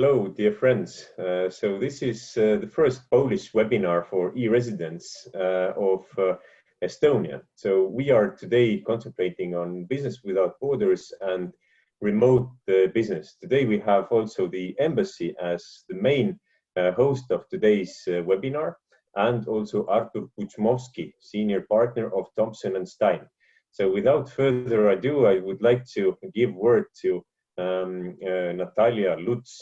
Hello, dear friends. So this is the first Polish webinar for e-residents of Estonia. So we are today concentrating on business without borders and remote business. Today we have also the embassy as the main host of today's webinar, and also Artur Kuczmowski, senior partner of Thompson and Stein. So without further ado, I would like to give word to Natalja Luts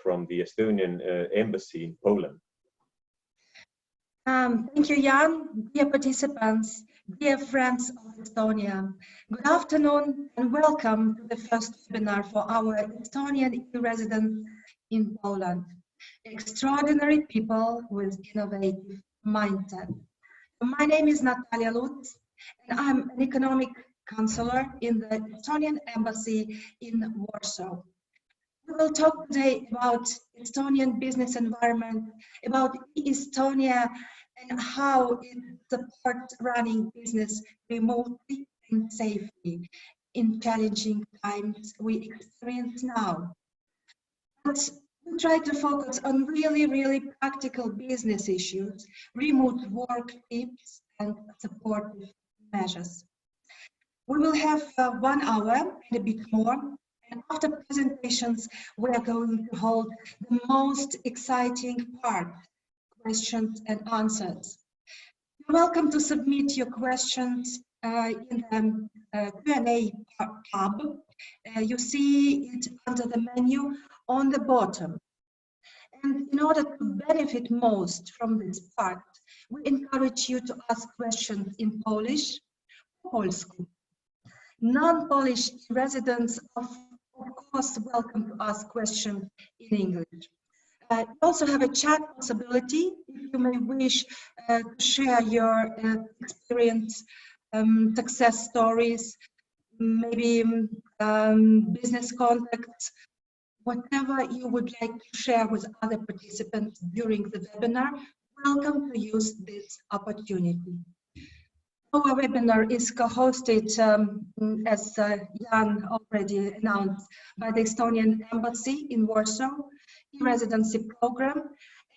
from the Estonian embassy in Poland. Thank you, Jaan. Dear participants, dear friends of Estonia, good afternoon and welcome to the first webinar for our Estonian e-residents in Poland. Extraordinary people with innovative mindset. My name is Natalja Luts and I'm an economic counselor in the Estonian embassy in Warsaw. We will talk today about Estonian business environment, about e-Estonia and how it supports running business remotely and safely in challenging times we experience now. But we try to focus on really practical business issues, remote work tips and supportive measures. We will have 1 hour and a bit more, and after presentations we are going to hold the most exciting part, questions and answers. You're welcome to submit your questions in the Q&A tab. You see it under the menu on the bottom. And in order to benefit most from this part, we encourage you to ask questions in Polish or Polsku. Non-Polish residents of course welcome to ask questions in English. You also have a chat possibility if you may wish to share your experience, success stories, maybe business contacts, whatever you would like to share with other participants during the webinar. Welcome to use this opportunity. Our webinar is co-hosted, as Jaan already announced, by the Estonian Embassy in Warsaw, e-Residency program,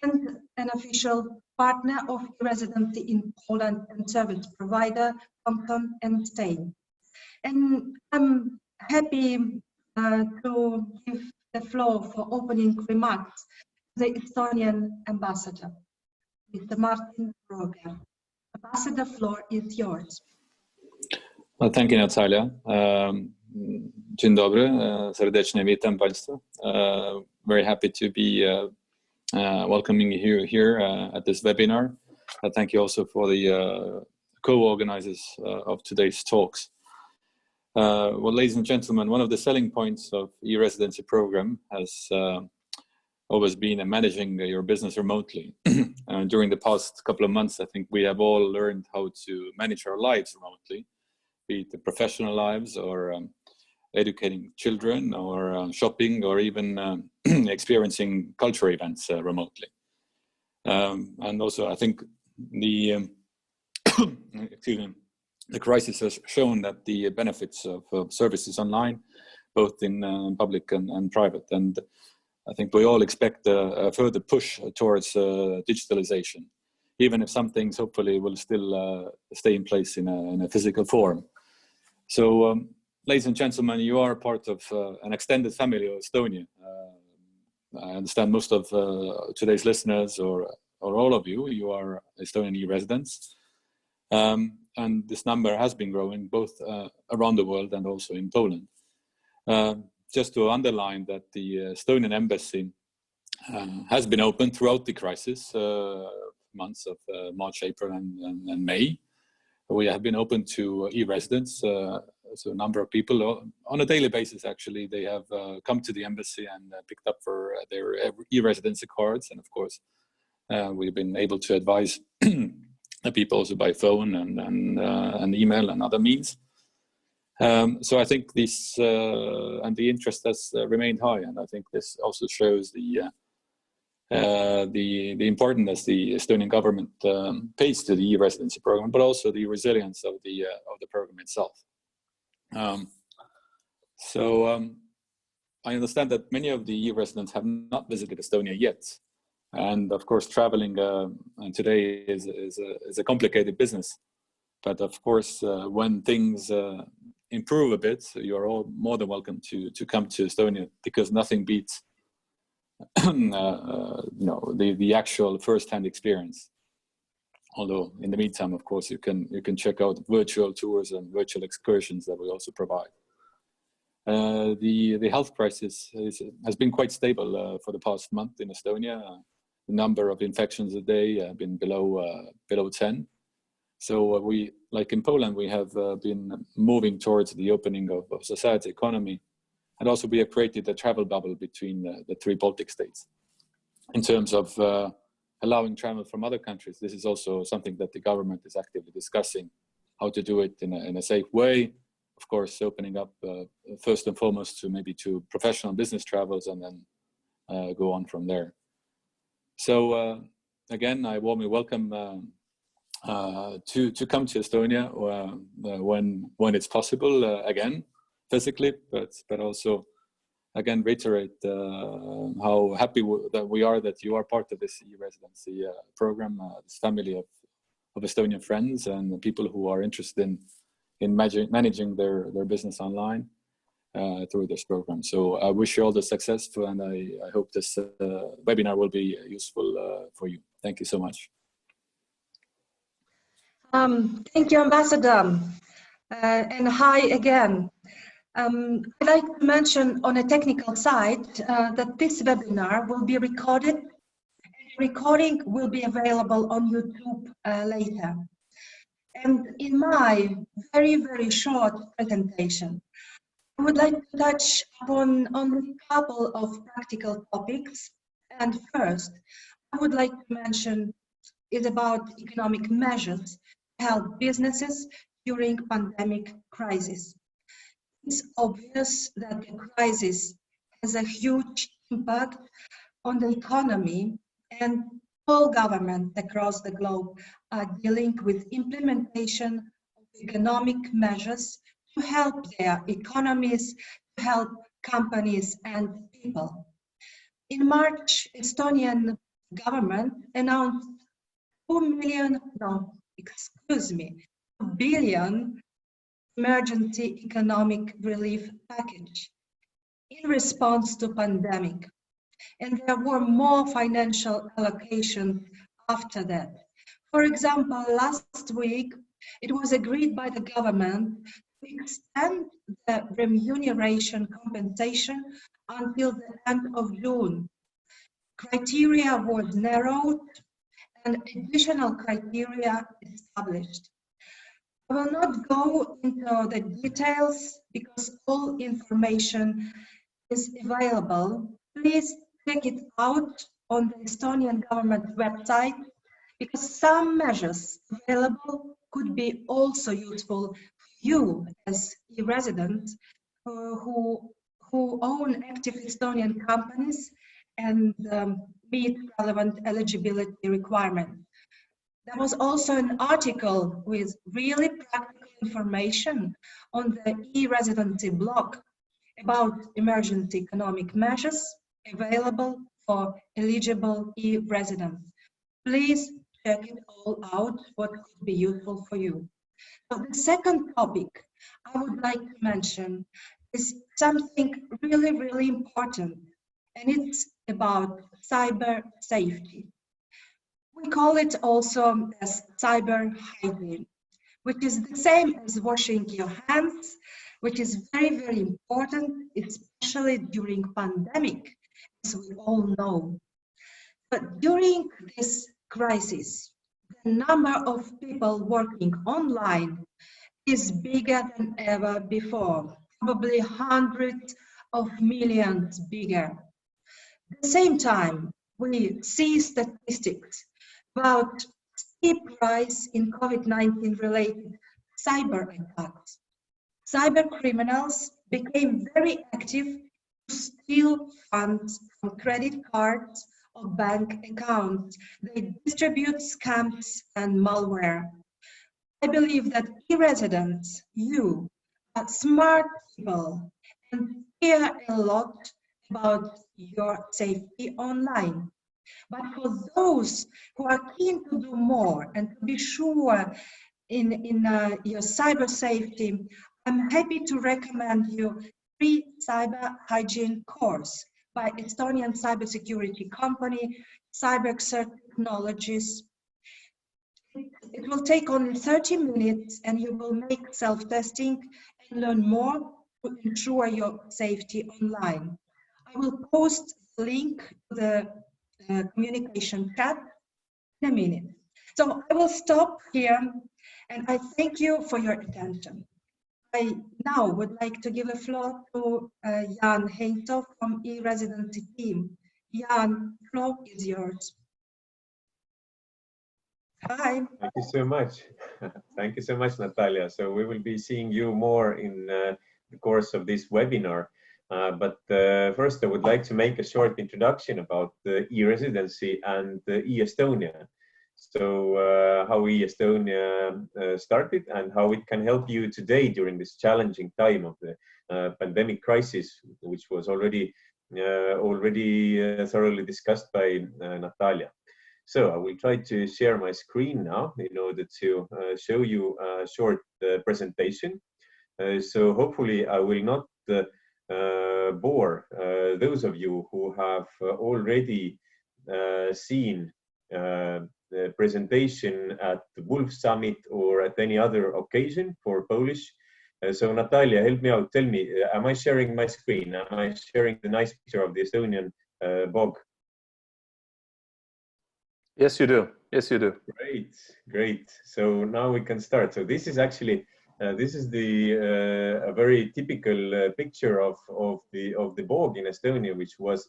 and an official partner of e-Residency in Poland and service provider, Thompson and Stein. And I'm happy to give the floor for opening remarks to the Estonian ambassador, Mr. Martin Roger. Ambassador, floor is yours. Well, thank you, Natalja. Dzień dobry, serdecznie witam Państwa. Very happy to be welcoming you here at this webinar. Thank you also for the co-organizers of today's talks. Well, ladies and gentlemen, one of the selling points of e-Residency program has always been managing your business remotely. During the past couple of months, I think we have all learned how to manage our lives remotely, be it the professional lives or educating children or shopping or even experiencing cultural events remotely. And also, I think the excuse me, the crisis has shown that the benefits of services online, both in public and private, and I think we all expect a further push towards digitalization, even if some things hopefully will still stay in place in a physical form. So, ladies and gentlemen, you are part of an extended family of Estonia. I understand most of today's listeners, or all of you are Estonian e-residents. And this number has been growing both around the world and also in Poland. Just to underline that the Estonian embassy has been open throughout the crisis, months of March, April, and May. We have been open to e-residents, so a number of people on a daily basis, actually, they have come to the embassy and picked up for their e-residency cards. And of course, we've been able to advise the people also by phone and email and other means. So I think this and the interest has remained high, and I think this also shows the importance the Estonian government pays to the e-residency program, but also the resilience of the program itself. I understand that many of the e-residents have not visited Estonia yet. And of course, traveling today is a complicated business. But of course, when things improve a bit, you are all more than welcome to come to Estonia, because nothing beats the actual first-hand experience. Although in the meantime, of course, you can check out virtual tours and virtual excursions that we also provide. The health crisis has been quite stable for the past month in Estonia. The number of infections a day have been below 10. So we, like in Poland, we have been moving towards the opening of society, economy, and also we have created a travel bubble between the 3 Baltic states. In terms of allowing travel from other countries, this is also something that the government is actively discussing, how to do it in a safe way. Of course, opening up first and foremost to professional business travels, and then go on from there. So again, I warmly welcome to come to Estonia when it's possible, again physically, but also again reiterate how happy that we are that you are part of this e-residency program, this family of Estonian friends and people who are interested in managing their business online through this program. So I wish you all the success, and I hope this webinar will be useful for you. Thank you so much. Thank you, Ambassador, and hi again. I'd like to mention on a technical side that this webinar will be recorded. Recording will be available on YouTube later. And in my very, very short presentation, I would like to touch upon only a couple of practical topics. And first, I would like to mention is about economic measures to help businesses during pandemic crisis. It's obvious that the crisis has a huge impact on the economy, and all governments across the globe are dealing with implementation of economic measures to help their economies, to help companies and people. In March, Estonian government announced 2 billion emergency economic relief package in response to pandemic. And there were more financial allocations after that. For example, last week, it was agreed by the government to extend the remuneration compensation until the end of June. Criteria was narrowed and additional criteria established. I will not go into the details because all information is available. Please check it out on the Estonian government website, because some measures available could be also useful for you as e-residents who own active Estonian companies and meet relevant eligibility requirements. There was also an article with really practical information on the e-Residency blog about emergency economic measures available for eligible e-residents. Please check it all out, what could be useful for you. So the second topic I would like to mention is something really, really important, and it's about cyber safety. We call it also as cyber hygiene, which is the same as washing your hands, which is very, very important, especially during pandemic, as we all know. But during this crisis, the number of people working online is bigger than ever before, probably hundreds of millions bigger. At the same time, we see statistics about steep rise in COVID-19 related cyber attacks. Cyber criminals became very active to steal funds from credit cards or bank accounts. They distribute scams and malware. I believe that e-residents, you are smart people, and hear a lot about your safety online. But for those who are keen to do more and to be sure in your cyber safety, I'm happy to recommend you free cyber hygiene course by Estonian cybersecurity company, CyberXert Technologies. It will take only 30 minutes and you will make self-testing and learn more to ensure your safety online. I will post the link to the communication chat in a minute. So I will stop here and I thank you for your attention. I now would like to give the floor to Jaan Heinsoo from e-Residency team. Jaan, the floor is yours. Hi. Thank you so much. Thank you so much, Natalja. So we will be seeing you more in the course of this webinar. But first, I would like to make a short introduction about the e-Residency and e-Estonia. So how e-Estonia started and how it can help you today during this challenging time of the pandemic crisis, which was already thoroughly discussed by Natalja. So I will try to share my screen now in order to show you a short presentation. So hopefully I will not bore those of you who have already seen the presentation at the Wolf Summit or at any other occasion for Polish. So Natalja, help me out. Tell me, am I sharing my screen? Am I sharing the nice picture of the Estonian bog? Yes, you do. Yes, you do. Great, great. So now we can start. So this is actually this is the a very typical picture of the bog in Estonia, which was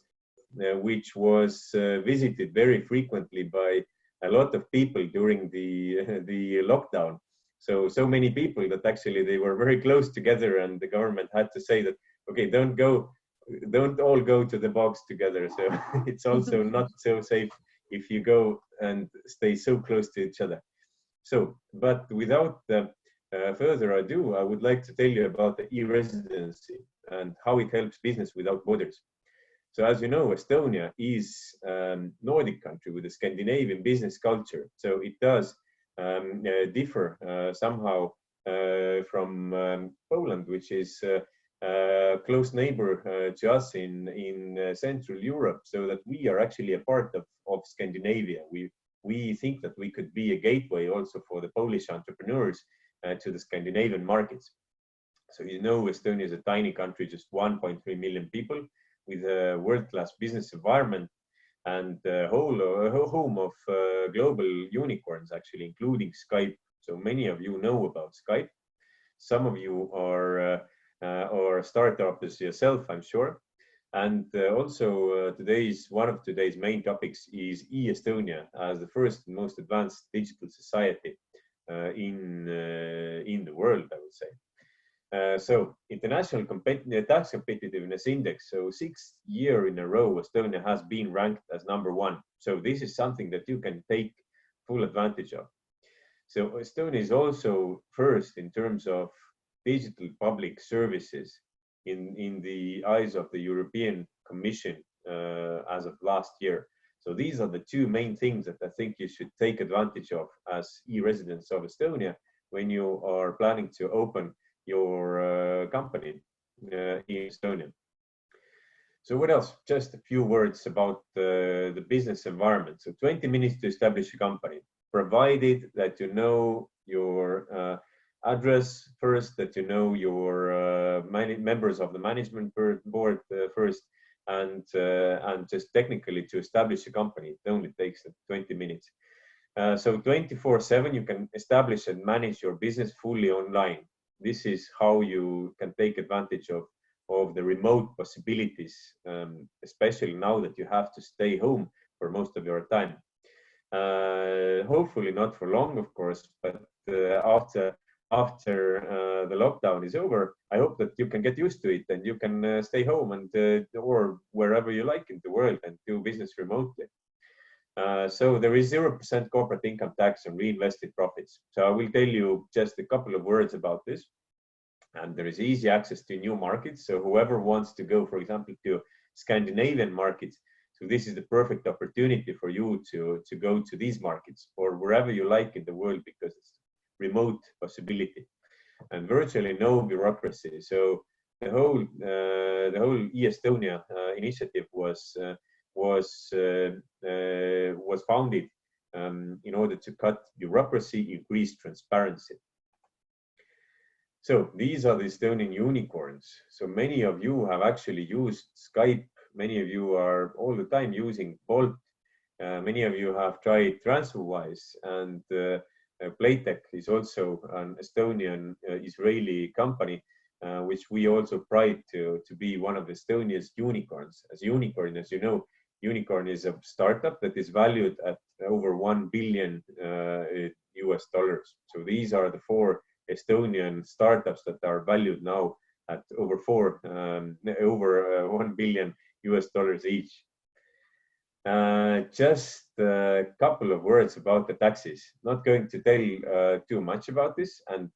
visited very frequently by a lot of people during the lockdown. So many people that actually they were very close together, and the government had to say that, okay, don't all go to the bogs together. So it's also not so safe if you go and stay so close to each other. So, but without further ado, I would like to tell you about the e-Residency and how it helps business without borders. So as you know, Estonia is a Nordic country with a Scandinavian business culture. So it does differ somehow from Poland, which is a close neighbor to us in Central Europe, so that we are actually a part of Scandinavia. We think that we could be a gateway also for the Polish entrepreneurs to the Scandinavian markets. So you know, Estonia is a tiny country, just 1.3 million people, with a world-class business environment and a home of global unicorns, actually, including Skype. So many of you know about Skype. Some of you are startups yourself, I'm sure. And also one of today's main topics is e-Estonia as the first and most advanced digital society in the world, I would say. So International Tax Competitiveness Index, so 6th year in a row, Estonia has been ranked as #1. So this is something that you can take full advantage of. So Estonia is also first in terms of digital public services in the eyes of the European Commission as of last year. So these are the two main things that I think you should take advantage of as e-residents of Estonia when you are planning to open your company in Estonia. So what else? Just a few words about the business environment. So 20 minutes to establish a company, provided that you know your address first, that you know your members of the management board first, and just technically to establish a company, it only takes 20 minutes. So 24/7, you can establish and manage your business fully online. This is how you can take advantage of the remote possibilities, especially now that you have to stay home for most of your time. Hopefully not for long, of course, but after the lockdown is over, I hope that you can get used to it and you can stay home and or wherever you like in the world and do business remotely. So there is 0% corporate income tax on reinvested profits. So I will tell you just a couple of words about this. and there is easy access to new markets. So whoever wants to go, for example, to Scandinavian markets, so this is the perfect opportunity for you to go to these markets or wherever you like in the world, because it's remote possibility and virtually no bureaucracy. So the whole e-Estonia initiative was founded in order to cut bureaucracy, increase transparency. So these are the Estonian unicorns. So many of you have actually used Skype. Many of you are all the time using Bolt. Many of you have tried TransferWise, and Playtech is also an Estonian Israeli company, which we also pride to be one of Estonia's unicorns. As unicorn, as you know, unicorn is a startup that is valued at over $1 billion US dollars. So these are the 4 Estonian startups that are valued now at over $1 billion US dollars each. Just a couple of words about the taxes. Not going to tell too much about this, and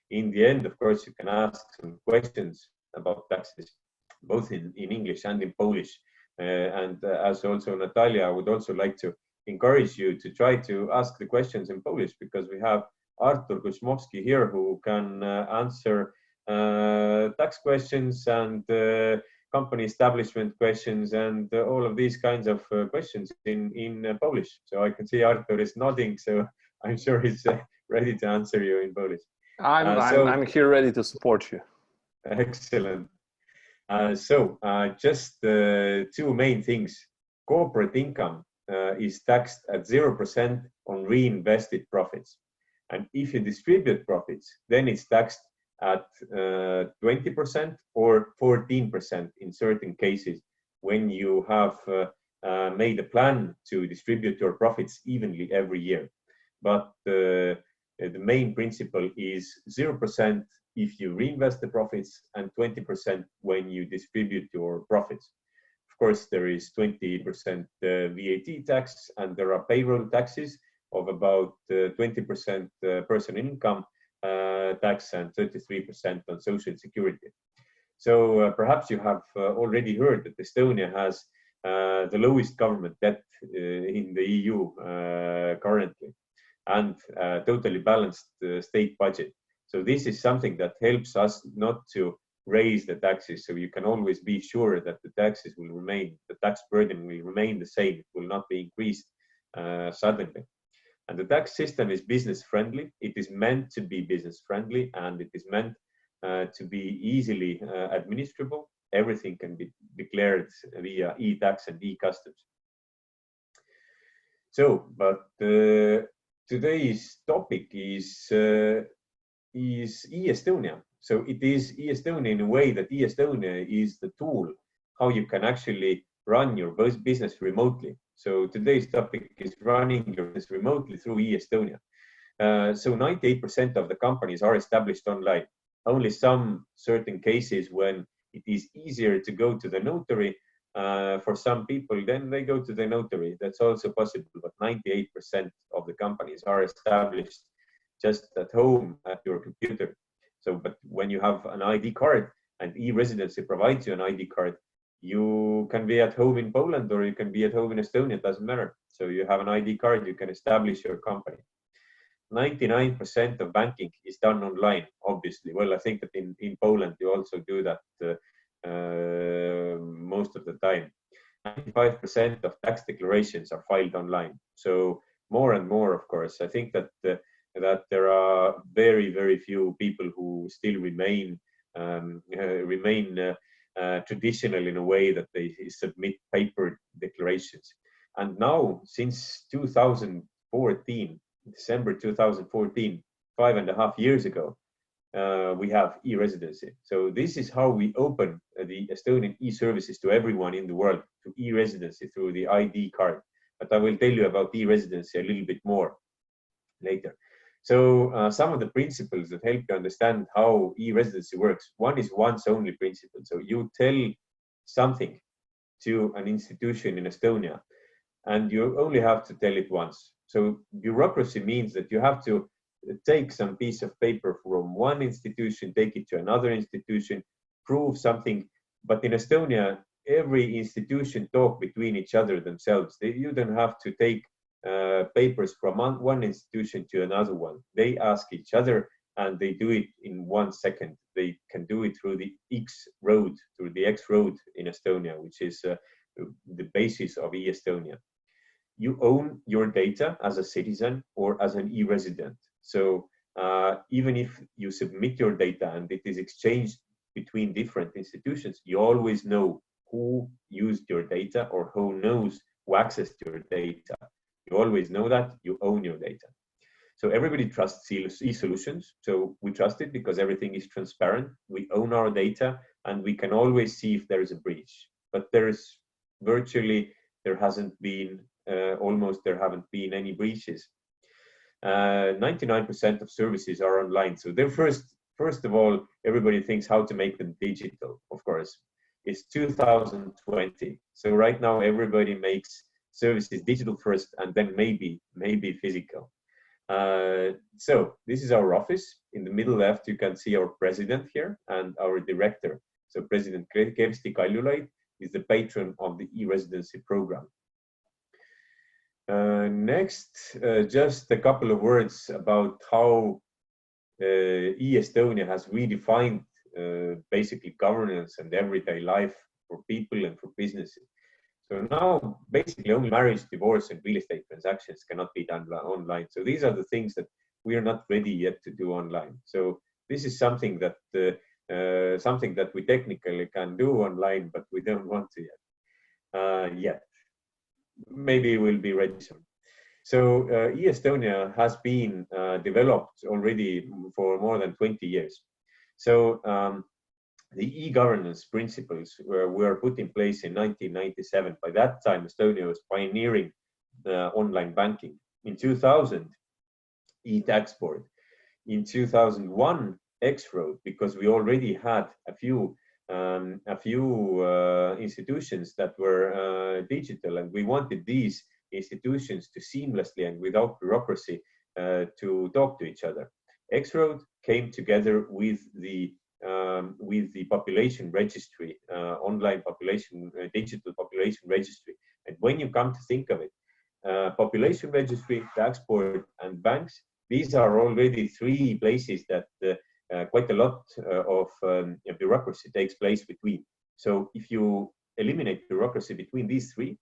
in the end, of course, you can ask some questions about taxes, both in English and in Polish. And as also Natalja, I would also like to encourage you to try to ask the questions in Polish, because we have Artur Kuczmowski here who can answer tax questions and company establishment questions and all of these kinds of questions in Polish. So I can see Artur is nodding, so I'm sure he's ready to answer you in Polish. I'm here ready to support you. Excellent. Just 2 main things. Corporate income is taxed at 0% on reinvested profits. And if you distribute profits, then it's taxed at 20% or 14% in certain cases when you have made a plan to distribute your profits evenly every year. But the main principle is 0% if you reinvest the profits and 20% when you distribute your profits. Of course, there is 20% VAT tax, and there are payroll taxes of about 20% personal income tax and 33% on social security. So perhaps you have already heard that Estonia has the lowest government debt in the EU currently, and totally balanced state budget. So this is something that helps us not to raise the taxes. So you can always be sure that the taxes will remain, the tax burden will remain the same. It will not be increased suddenly. And the tax system is business friendly. It is meant to be business friendly, and it is meant to be easily administrable. Everything can be declared via e-tax and e-customs. So, but today's topic is e-Estonia. So it is e-Estonia in a way that e-Estonia is the tool how you can actually run your business remotely. So today's topic is running your business remotely through e-Estonia. So 98% of the companies are established online. Only some certain cases when it is easier to go to the notary for some people, then they go to the notary. That's also possible, but 98% of the companies are established just at home at your computer. So, but when you have an ID card and e-Residency provides you an ID card, you can be at home in Poland or you can be at home in Estonia, it doesn't matter. So you have an ID card, you can establish your company. 99% of banking is done online, obviously. Well, I think that in Poland, you also do that most of the time. 95% of tax declarations are filed online. So more and more, of course, I think that that there are very, very few people who still remain traditional in a way that they submit paper declarations. And now, since 2014, December 2014, 5.5 years ago, we have e-Residency. So this is how we open the Estonian e-services to everyone in the world, to e-Residency through the ID card. But I will tell you about e-Residency a little bit more later. So some of the principles that help you understand how e-Residency works. One is once only principle. So you tell something to an institution in Estonia, and you only have to tell it once. So bureaucracy means that you have to take some piece of paper from one institution, take it to another institution, prove something. But in Estonia, every institution talk between each other themselves. You don't have to take papers from one institution to another one. They ask each other and they do it in 1 second. They can do it through the X road in Estonia, which is the basis of e-Estonia. You own your data as a citizen or as an e-resident. So even if you submit your data and it is exchanged between different institutions, you always know who used your data or who knows who accessed your data. You always know that you own your data. So everybody trusts e-solutions. So we trust it because everything is transparent. We own our data and we can always see if there is a breach. But there haven't been any breaches. 99% of services are online. So they're first of all, everybody thinks how to make them digital, of course. It's 2020. So right now everybody makes services digital first and then maybe physical. So this is our office. In the middle left, you can see our president here and our director. So President Kersti Kaljulaid is the patron of the e-Residency program. Next, just a couple of words about how e-Estonia has redefined basically governance and everyday life for people and for businesses. So now basically only marriage, divorce and real estate transactions cannot be done online. So these are the things that we are not ready yet to do online. So this is something that we technically can do online, but we don't want to yet. Maybe we'll be ready soon. So e-Estonia has been developed already for more than 20 years. So the e-governance principles were put in place in 1997. By that time, Estonia was pioneering online banking. In 2000, e-tax board. In 2001, X-road, because we already had a few institutions that were digital, and we wanted these institutions to seamlessly and without bureaucracy to talk to each other. X-road came together with the population registry, online population, digital population registry. And when you come to think of it, population registry, tax board, and banks, these are already three places that quite a lot of bureaucracy takes place between. So if you eliminate bureaucracy between these three,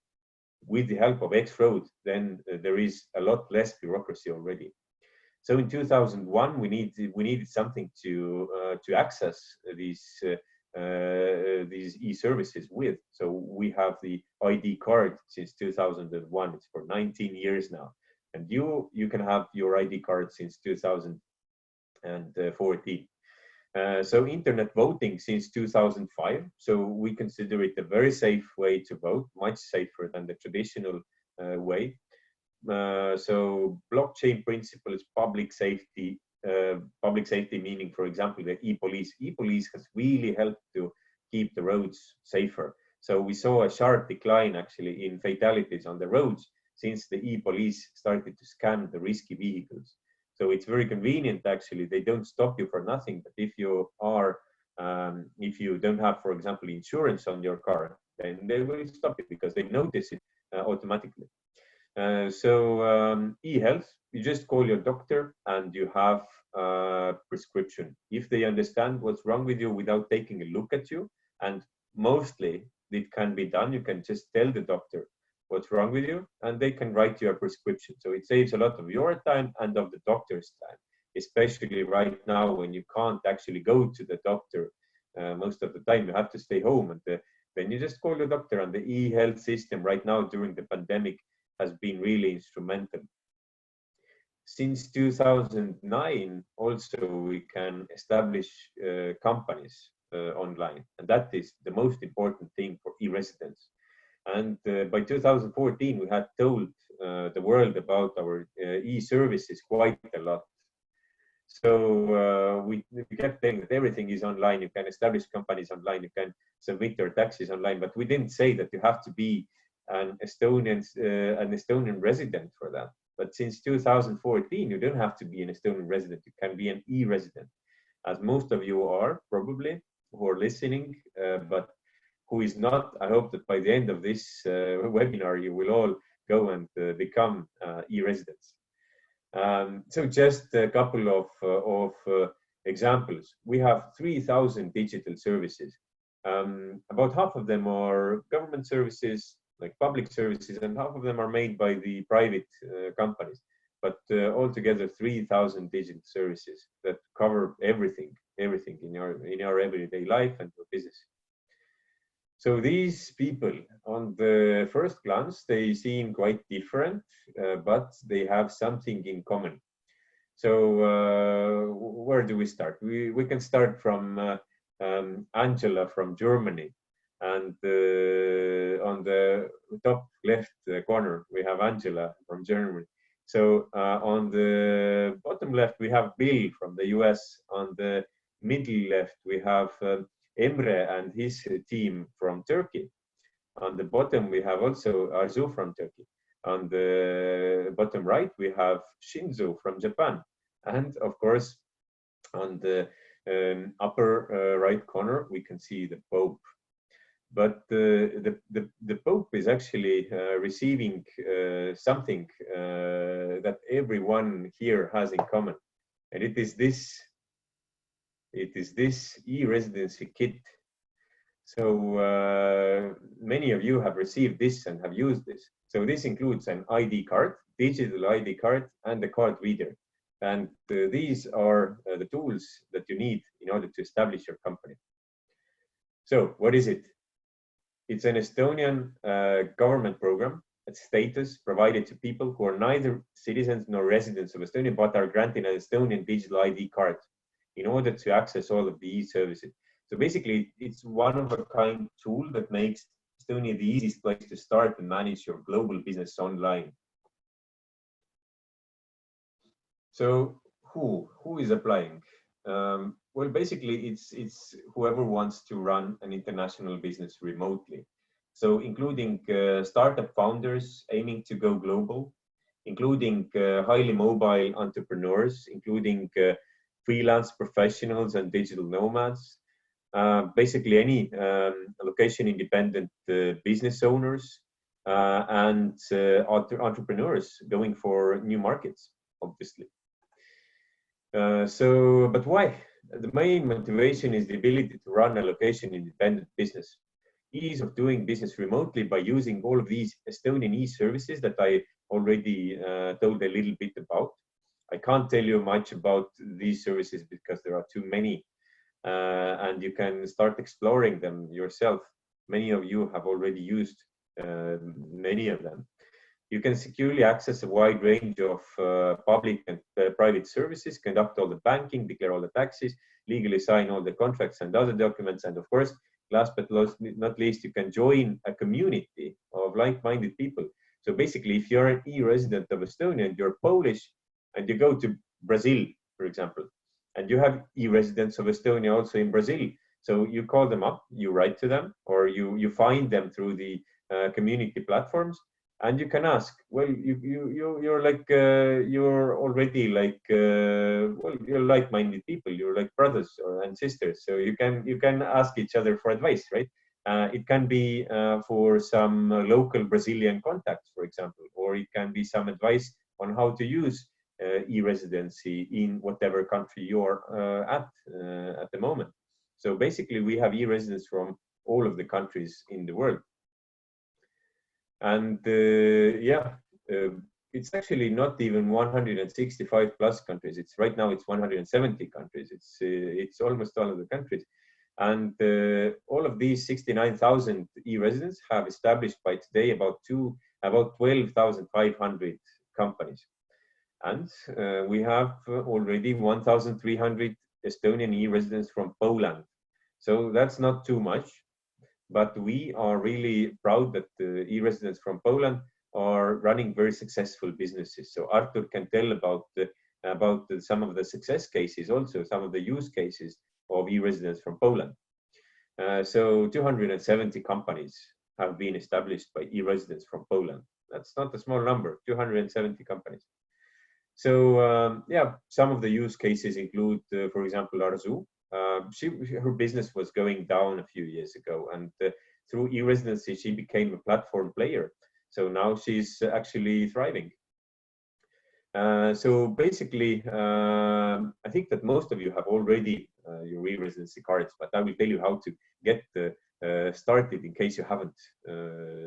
with the help of X-road, then there is a lot less bureaucracy already. So in 2001, we needed something to access these e-services with. So we have the ID card since 2001. It's for 19 years now, and you can have your ID card since 2014. So internet voting since 2005. So we consider it a very safe way to vote, much safer than the traditional way. So blockchain principles, public safety meaning, for example, the e-police. E-police has really helped to keep the roads safer. So we saw a sharp decline actually in fatalities on the roads since the e-police started to scan the risky vehicles. So it's very convenient actually. They don't stop you for nothing, but if you don't have, for example, insurance on your car, then they will stop you because they notice it automatically. E-health, you just call your doctor and you have a prescription. If they understand what's wrong with you without taking a look at you, and mostly it can be done, you can just tell the doctor what's wrong with you and they can write you a prescription. So it saves a lot of your time and of the doctor's time, especially right now when you can't actually go to the doctor most of the time. You have to stay home, and then you just call the doctor. And the e-health system right now during the pandemic has been really instrumental. Since 2009, also we can establish companies online, and that is the most important thing for e-residents. And by 2014, we had told the world about our e-services quite a lot. So we kept saying that everything is online. You can establish companies online. You can submit your taxes online. But we didn't say that you have to be an Estonian resident for that. But since 2014, you don't have to be an Estonian resident. You can be an e-resident, as most of you are probably who are listening, but who is not. I hope that by the end of this webinar, you will all go and become e-residents. So just a couple of examples. We have 3,000 digital services. About half of them are government services, like public services, and half of them are made by the private companies. But altogether, 3,000 digital services that cover everything in our everyday life and our business. So these people, on the first glance, they seem quite different, but they have something in common. So where do we start? We can start from Angela from Germany, and on the top left corner we have Angela from Germany. So on the bottom left we have Bill from the US. On the middle left we have Emre and his team from Turkey. On the bottom we have also Artur from Turkey. On the bottom right we have Shinzo from Japan, and of course on the upper right corner we can see the Pope. But the Pope is actually receiving something that everyone here has in common, and it is this e-residency kit. So many of you have received this and have used this. So this includes an ID card, digital ID card, and a card reader. And these are the tools that you need in order to establish your company. So what is it? It's an Estonian government program, a status provided to people who are neither citizens nor residents of Estonia, but are granted an Estonian digital ID card in order to access all of the e-services. So basically, it's one-of-a-kind tool that makes Estonia the easiest place to start and manage your global business online. So who is applying? Well, basically, it's whoever wants to run an international business remotely. So including startup founders aiming to go global, including highly mobile entrepreneurs, including freelance professionals and digital nomads, basically any location-independent business owners and entrepreneurs going for new markets, obviously. But why? The main motivation is the ability to run a location-independent business. Ease of doing business remotely by using all of these Estonian e-services that I already told a little bit about. I can't tell you much about these services because there are too many, and you can start exploring them yourself. Many of you have already used many of them. You can securely access a wide range of public and private services, conduct all the banking, declare all the taxes, legally sign all the contracts and other documents, and of course, last but not least, you can join a community of like-minded people. So basically, if you're an e-resident of Estonia and you're Polish and you go to Brazil, for example, and you have e-residents of Estonia also in Brazil, so you call them up, you write to them, or you find them through the community platforms, and you can ask. Well, you're like you're already like well, you're like-minded people. You're like brothers and sisters, so you can ask each other for advice, right? It can be for some local Brazilian contacts, for example, or it can be some advice on how to use e-residency in whatever country you're at the moment. So basically, we have e-residents from all of the countries in the world. And it's actually not even 165 plus countries. It's right now it's 170 countries. It's almost all of the countries. And all of these 69,000 e-residents have established by today about 12,500 companies. And we have already 1,300 Estonian e-residents from Poland. So that's not too much, but we are really proud that the e-residents from Poland are running very successful businesses. So Artur can tell about some of the success cases, also some of the use cases of e-residents from Poland. So 270 companies have been established by e-residents from Poland. That's not a small number, 270 companies. So yeah, some of the use cases include, for example, Artur. Her business was going down a few years ago, and through e-Residency, she became a platform player. So now she's actually thriving. So basically, I think that most of you have already your e-Residency cards, but I will tell you how to get started in case you haven't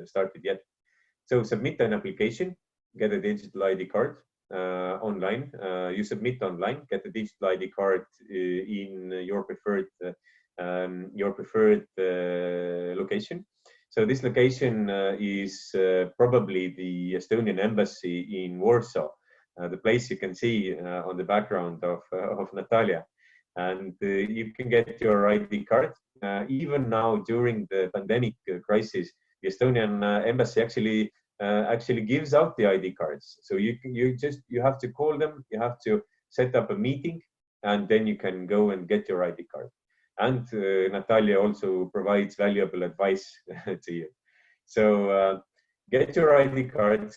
started yet. So submit an application, get a digital ID card online. You submit online, get a digital ID card in your preferred location. So this location is probably the Estonian embassy in Warsaw, the place you can see on the background of Natalja. And you can get your ID card. Even now during the pandemic crisis, the Estonian embassy actually gives out the ID cards. So you have to call them, you have to set up a meeting, and then you can go and get your ID card. And Natalja also provides valuable advice to you. So get your ID cards,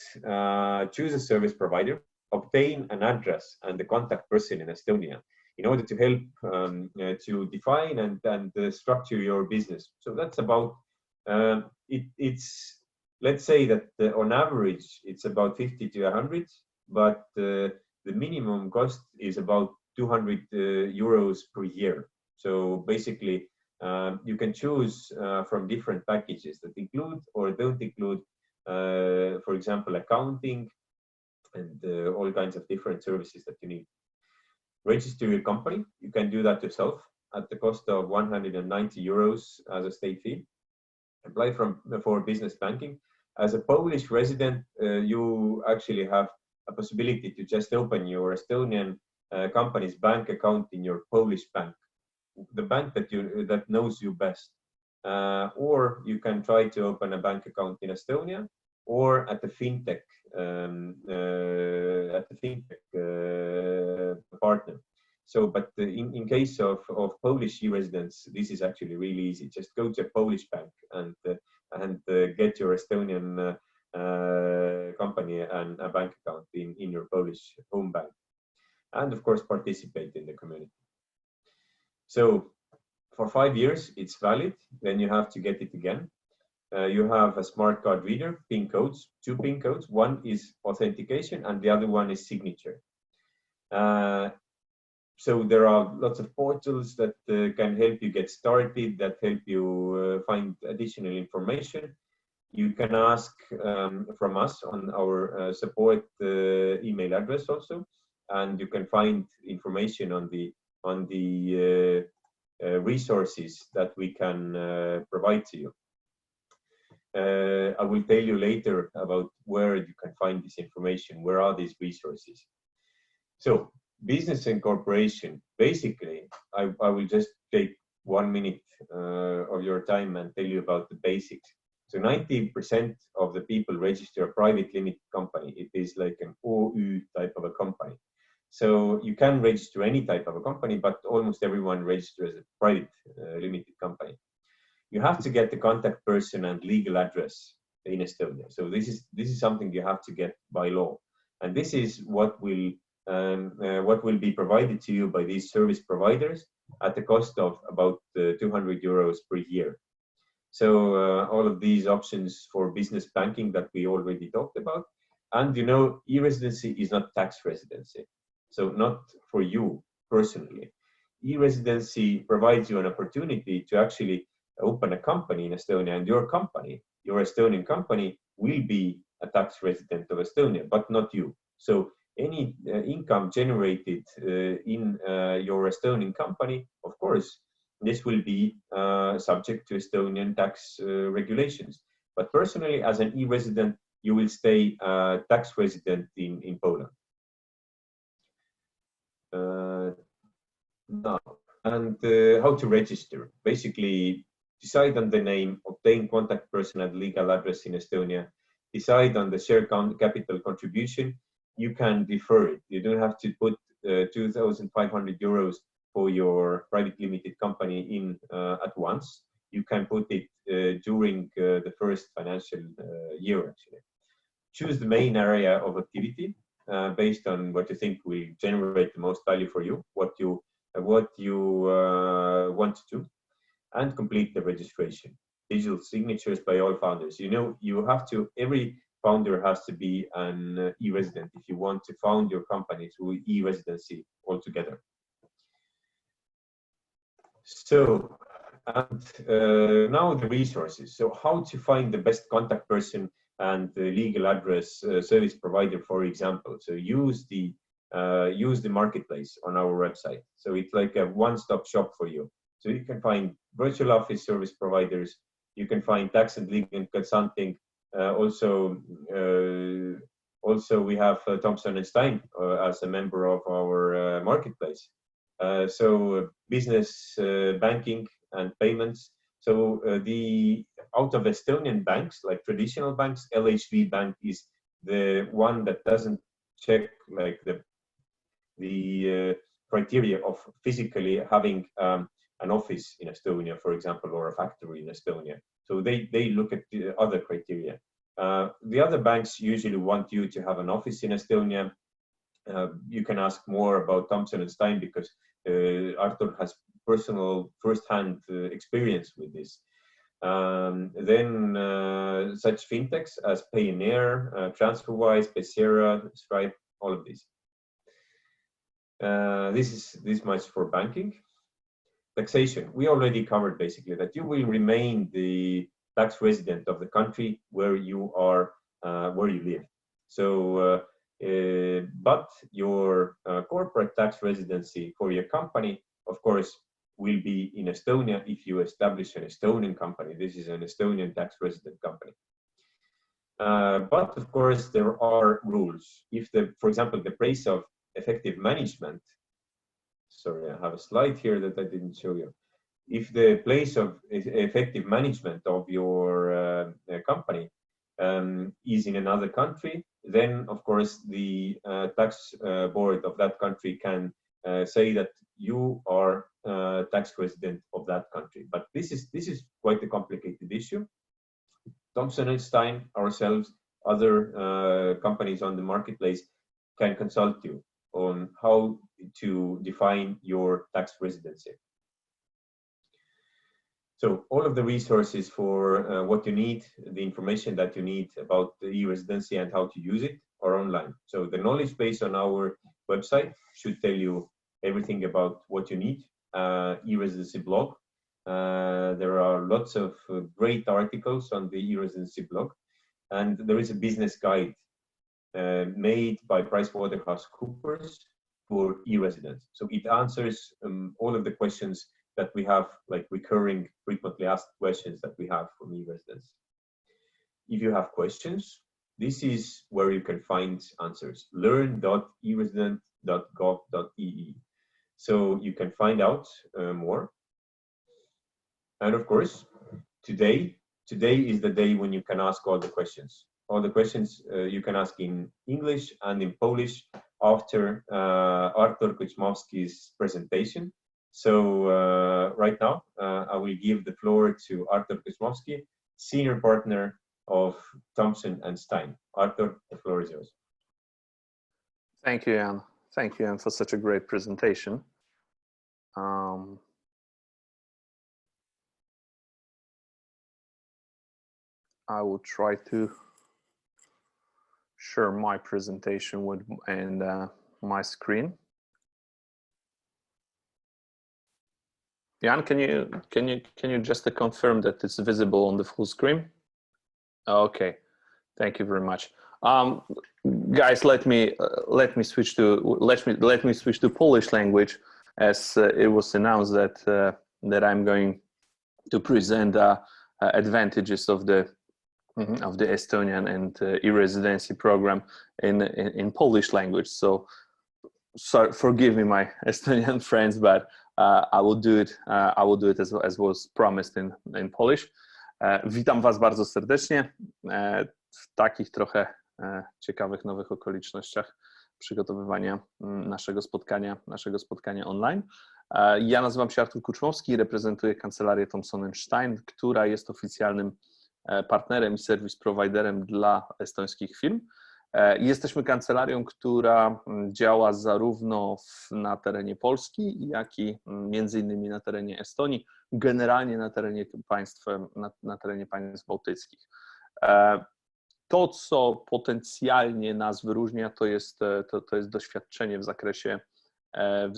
choose a service provider, obtain an address and the contact person in Estonia in order to help to define and structure your business. So that's about, let's say that on average, it's about 50 to 100, but the minimum cost is about 200 euros per year. So basically, you can choose from different packages that include or don't include, for example, accounting and all kinds of different services that you need. Register your company. You can do that yourself at the cost of 190 euros as a state fee. Apply for business banking. As a Polish resident, you actually have a possibility to just open your Estonian company's bank account in your Polish bank, the bank that knows you best. Or you can try to open a bank account in Estonia or at the fintech partner. So, but in case of Polish e-residents, this is actually really easy. Just go to a Polish bank and get your Estonian company and a bank account in your Polish home bank, and of course participate in the community. So for 5 years it's valid. Then you have to get it again. You have a smart card reader, PIN codes, 2 PIN codes. One is authentication and the other one is signature. So there are lots of portals that can help you get started, that help you find additional information. You can ask from us on our support email address also, and you can find information on the resources that we can provide to you. I will tell you later about where you can find this information, where are these resources. So business and corporation, basically, I will just take 1 minute of your time and tell you about the basics. So 90% of the people register a private limited company. It is like an OÜ type of a company. So you can register any type of a company, but almost everyone registers a private limited company. You have to get the contact person and legal address in Estonia. So this is something you have to get by law, and this is what will be provided to you by these service providers at the cost of about 200 euros per year. So all of these options for business banking that we already talked about, and you know, e-residency is not tax residency, so not for you personally. E-residency provides you an opportunity to actually open a company in Estonia, and your company, your Estonian company, will be a tax resident of Estonia, but not you. So any income generated in your Estonian company, of course, this will be subject to Estonian tax regulations. But personally, as an e-resident, you will stay tax resident in Poland. Now, and how to register. Basically, decide on the name, obtain contact person and legal address in Estonia, decide on the share capital contribution. You can defer it. You don't have to put 2,500 euros for your private limited company in at once. You can put it during the first financial year, actually. choose the main area of activity based on what you think will generate the most value for you, what you want to do, and complete the registration. Digital signatures by all founders. You know, you have to, every founder has to be an e-resident if you want to found your company through e-residency altogether. So, and now the resources. So how to find the best contact person and the legal address service provider, for example. So use the marketplace on our website. So it's like a one-stop shop for you. So you can find virtual office service providers, you can find tax and legal consulting. Also we have Thompson and Stein as a member of our marketplace. So business banking and payments. So out of Estonian banks, like traditional banks, LHV Bank is the one that doesn't check like the criteria of physically having an office in Estonia, for example, or a factory in Estonia. So they look at the other criteria. The other banks usually want you to have an office in Estonia. You can ask more about Thompson and Stein because Artur has personal first-hand experience with this. Then such fintechs as Payoneer, TransferWise, Becerra, Stripe, all of these. This much for banking. Taxation, we already covered basically that you will remain the tax resident of the country where you are, where you live. So, but your corporate tax residency for your company, of course, will be in Estonia if you establish an Estonian company. This is an Estonian tax resident company. But of course, there are rules. If for example, the place of effective management, sorry, I have a slide here that I didn't show you. If the place of effective management of your company is in another country, then of course the tax board of that country can say that you are tax resident of that country. But this is quite a complicated issue. Thompson and Stein, ourselves, other companies on the marketplace can consult you on how to define your tax residency. So all of the resources for what you need, the information that you need about the e-residency and how to use it are online. So the knowledge base on our website should tell you everything about what you need. E-Residency blog. There are lots of great articles on the e-Residency blog. And there is a business guide made by PricewaterhouseCoopers for e-residents. So it answers all of the questions that we have, like recurring, frequently asked questions that we have from e-residents. If you have questions, this is where you can find answers. learn.eresident.gov.ee. So you can find out more. And of course, today is the day when you can ask all the questions. All the questions you can ask in English and in Polish after Artur Kuczmowski's presentation. So right now, I will give the floor to Artur Kuczmowski, Senior Partner of Thompson and Stein. Artur, the floor is yours. Thank you, Jaan. Thank you, Jaan, for such a great presentation. I will try to share my presentation with my screen. Jaan, can you just confirm that it's visible on the full screen? Okay, thank you very much. Guys, let me switch to Polish language, as it was announced that I'm going to present advantages of the Estonian and e-Residency program in Polish language. So forgive me, my Estonian friends, but I will do it as was promised in Polish. Witam Was bardzo serdecznie w takich trochę ciekawych nowych okolicznościach przygotowywania naszego spotkania online. Ja nazywam się Artur Kuczmowski i reprezentuję kancelarię Thompson & Stein, która jest oficjalnym partnerem i service providerem dla estońskich firm. Jesteśmy kancelarią, która działa zarówno na terenie Polski, jak i między innymi na terenie Estonii, generalnie na terenie państw bałtyckich. To, co potencjalnie nas wyróżnia, to jest doświadczenie w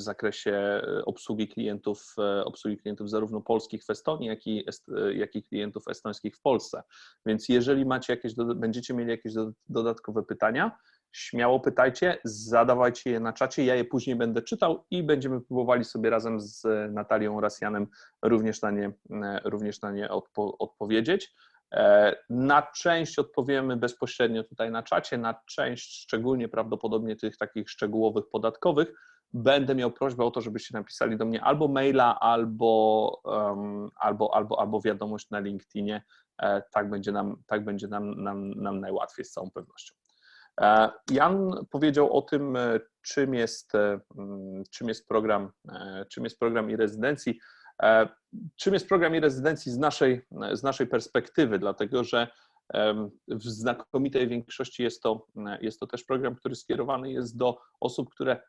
zakresie obsługi klientów zarówno polskich w Estonii, jak i klientów estońskich w Polsce. Więc jeżeli będziecie mieli jakieś dodatkowe pytania, śmiało pytajcie, zadawajcie je na czacie, ja je później będę czytał i będziemy próbowali sobie razem z Natalią oraz Janem również na nie odpowiedzieć. Na część odpowiemy bezpośrednio tutaj na czacie, na część, szczególnie prawdopodobnie tych takich szczegółowych, podatkowych, będę miał prośbę o to, żebyście napisali do mnie albo maila, albo wiadomość na LinkedInie. Tak będzie nam najłatwiej z całą pewnością. Jan powiedział o tym, czym jest program e-Rezydencji. Czym jest program e-Rezydencji z naszej perspektywy, dlatego że w znakomitej większości jest to też program, który skierowany jest do osób, które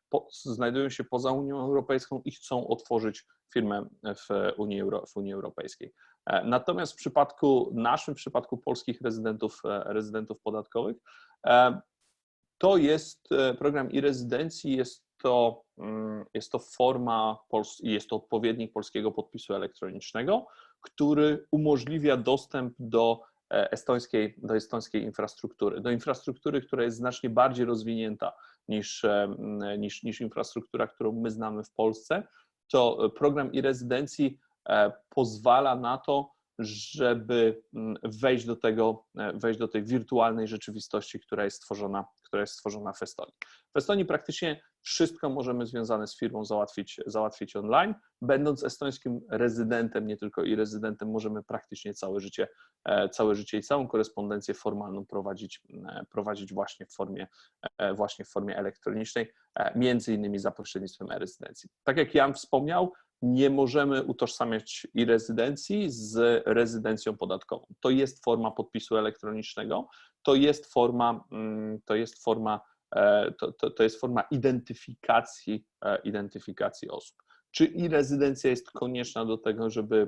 znajdują się poza Unią Europejską i chcą otworzyć firmę w Unii Europejskiej. Natomiast w przypadku polskich rezydentów podatkowych, to jest program e-Rezydencji, jest to forma, jest to odpowiednik polskiego podpisu elektronicznego, który umożliwia dostęp do estońskiej infrastruktury. Do infrastruktury, która jest znacznie bardziej rozwinięta niż infrastruktura, którą my znamy w Polsce. To program e-Rezydencji pozwala na to, żeby wejść do tej wirtualnej rzeczywistości, która jest stworzona w Estonii. W Estonii praktycznie wszystko możemy związane z firmą załatwić online. Będąc estońskim rezydentem, nie tylko i rezydentem, możemy praktycznie całe życie i całą korespondencję formalną prowadzić właśnie w formie elektronicznej, między innymi za pośrednictwem e-Rezydencji. Tak jak Jan wspomniał, nie możemy utożsamiać e-Rezydencji z rezydencją podatkową. To jest forma podpisu elektronicznego, to jest forma identyfikacji osób. Czy e-Rezydencja jest konieczna do tego, żeby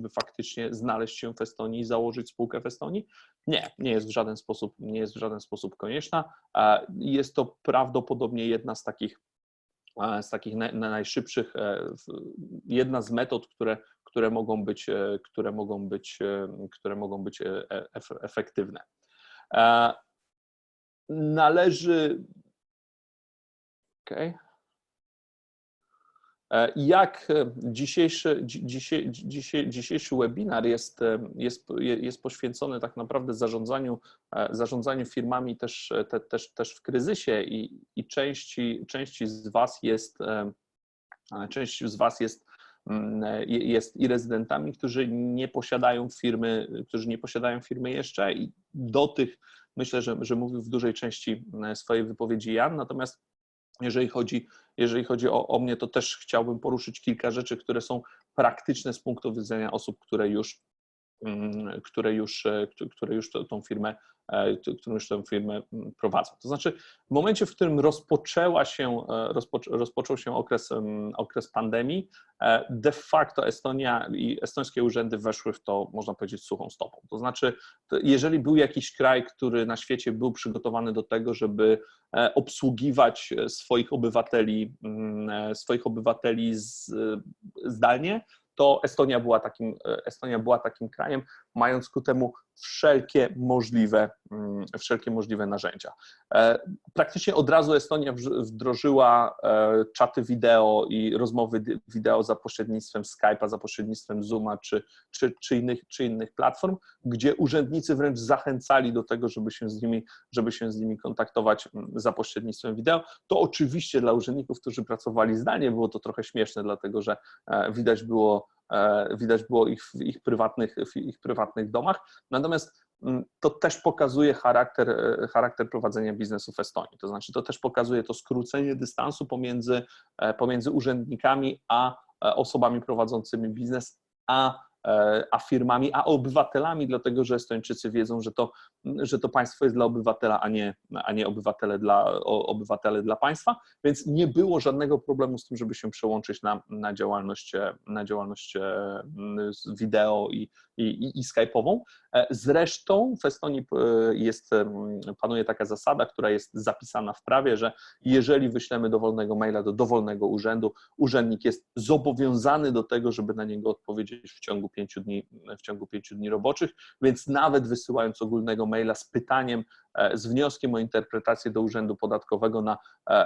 faktycznie znaleźć się w Estonii i założyć spółkę w Estonii? Nie, nie jest w żaden sposób konieczna. Jest to prawdopodobnie jedna z takich najszybszych, jedna z metod, które mogą być efektywne. Należy. Okay. Jak dzisiejszy webinar jest poświęcony tak naprawdę zarządzaniu firmami też w kryzysie i części z Was jest i rezydentami, którzy nie posiadają firmy jeszcze, i do tych myślę, że mówił w dużej części swojej wypowiedzi Jan, natomiast jeżeli chodzi o mnie, to też chciałbym poruszyć kilka rzeczy, które są praktyczne z punktu widzenia osób, które już tą firmę prowadzą. To znaczy w momencie, w którym rozpoczął się okres pandemii, de facto Estonia i estońskie urzędy weszły w to, można powiedzieć, suchą stopą. To znaczy, jeżeli był jakiś kraj, który na świecie był przygotowany do tego, żeby obsługiwać swoich obywateli zdalnie, to Estonia była takim krajem, mając ku temu wszelkie możliwe narzędzia. Praktycznie od razu Estonia wdrożyła czaty wideo i rozmowy wideo za pośrednictwem Skype'a, za pośrednictwem Zooma czy innych platform, gdzie urzędnicy wręcz zachęcali do tego, żeby się z nimi kontaktować za pośrednictwem wideo. To oczywiście dla urzędników, którzy pracowali zdalnie, było to trochę śmieszne, dlatego że widać było ich w ich prywatnych domach. Natomiast to też pokazuje charakter prowadzenia biznesu w Estonii. To znaczy, to też pokazuje to skrócenie dystansu pomiędzy urzędnikami a osobami prowadzącymi biznes, a a firmami, a obywatelami, dlatego że Estończycy wiedzą, że to państwo jest dla obywatela, a nie obywatele dla państwa, więc nie było żadnego problemu z tym, żeby się przełączyć na działalność wideo i skype'ową. Zresztą w Estonii panuje taka zasada, która jest zapisana w prawie, że jeżeli wyślemy dowolnego maila do dowolnego urzędu, urzędnik jest zobowiązany do tego, żeby na niego odpowiedzieć w ciągu 5 dni roboczych, więc nawet wysyłając ogólnego maila z pytaniem, z wnioskiem o interpretację do Urzędu Podatkowego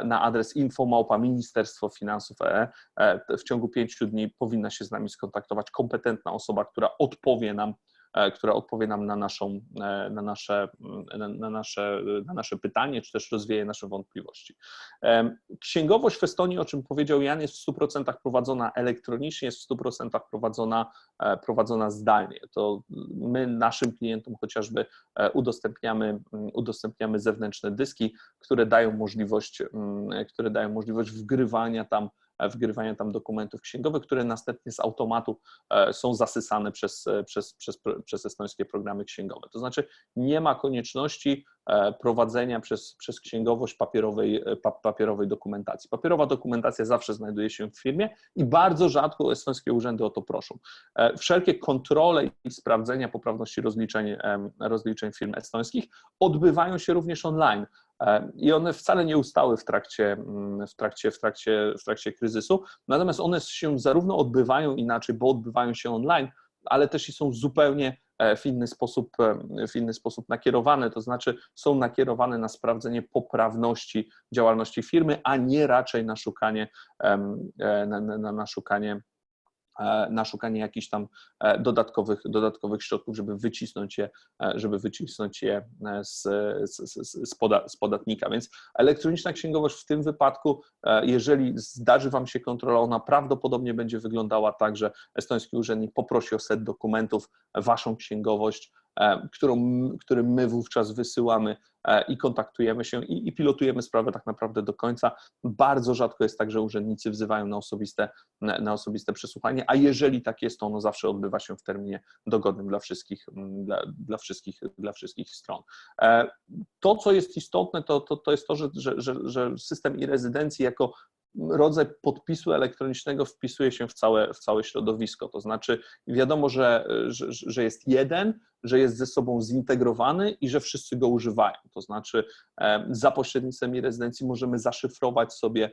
na adres info@ministerstwo finansów w ciągu 5 dni powinna się z nami skontaktować kompetentna osoba, która odpowie nam na nasze pytanie, czy też rozwieje nasze wątpliwości. Księgowość w Estonii, o czym powiedział Jan, jest w 100% prowadzona elektronicznie, jest w 100% prowadzona zdalnie. To my naszym klientom chociażby udostępniamy zewnętrzne dyski, które dają możliwość wgrywania tam dokumentów księgowych, które następnie z automatu są zasysane przez estońskie programy księgowe. To znaczy nie ma konieczności prowadzenia przez księgowość papierowej dokumentacji. Papierowa dokumentacja zawsze znajduje się w firmie i bardzo rzadko estońskie urzędy o to proszą. Wszelkie kontrole i sprawdzenia poprawności rozliczeń firm estońskich odbywają się również online. I one wcale nie ustały w trakcie kryzysu, natomiast one się zarówno odbywają inaczej, bo odbywają się online, ale też i są zupełnie w inny sposób nakierowane, to znaczy są nakierowane na sprawdzenie poprawności działalności firmy, a nie raczej na szukanie jakichś tam dodatkowych środków, żeby wycisnąć je z podatnika. Więc elektroniczna księgowość w tym wypadku, jeżeli zdarzy Wam się kontrola, ona prawdopodobnie będzie wyglądała tak, że estoński urzędnik poprosi o set dokumentów, Waszą księgowość, którym my wówczas wysyłamy i kontaktujemy się i pilotujemy sprawę tak naprawdę do końca. Bardzo rzadko jest tak, że urzędnicy wzywają na osobiste przesłuchanie, a jeżeli tak jest, to ono zawsze odbywa się w terminie dogodnym dla wszystkich stron. To, co jest istotne, to jest to, że system e-Rezydencji jako rodzaj podpisu elektronicznego wpisuje się w całe środowisko, to znaczy wiadomo, że jest jeden, że jest ze sobą zintegrowany i że wszyscy go używają, to znaczy za pośrednictwem e-Rezydencji możemy zaszyfrować sobie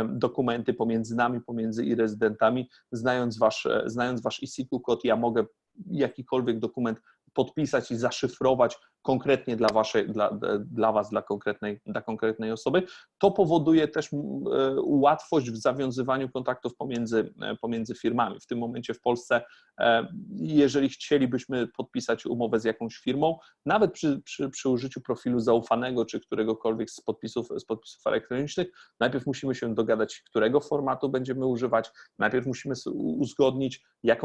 dokumenty pomiędzy nami, pomiędzy e-Rezydentami, znając wasz e-SQL kod, ja mogę jakikolwiek dokument podpisać i zaszyfrować konkretnie dla Was, dla konkretnej osoby. To powoduje też łatwość w zawiązywaniu kontaktów pomiędzy firmami. W tym momencie w Polsce, jeżeli chcielibyśmy podpisać umowę z jakąś firmą, nawet przy użyciu profilu zaufanego czy któregokolwiek z podpisów elektronicznych, najpierw musimy się dogadać, którego formatu będziemy używać, najpierw musimy uzgodnić, jak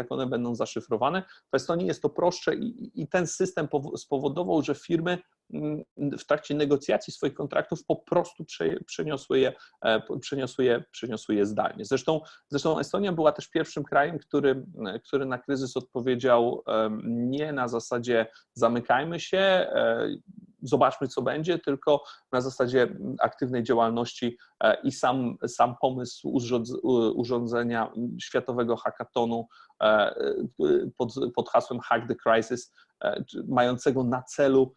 one będą zaszyfrowane. W Estonii jest to prostsze i ten system spowodował, że firmy w trakcie negocjacji swoich kontraktów po prostu przeniosły je zdalnie. Zresztą Estonia była też pierwszym krajem, który na kryzys odpowiedział nie na zasadzie zamykajmy się, zobaczmy co będzie, tylko na zasadzie aktywnej działalności i sam pomysł urządzenia światowego hackathonu pod hasłem Hack the Crisis, mającego na celu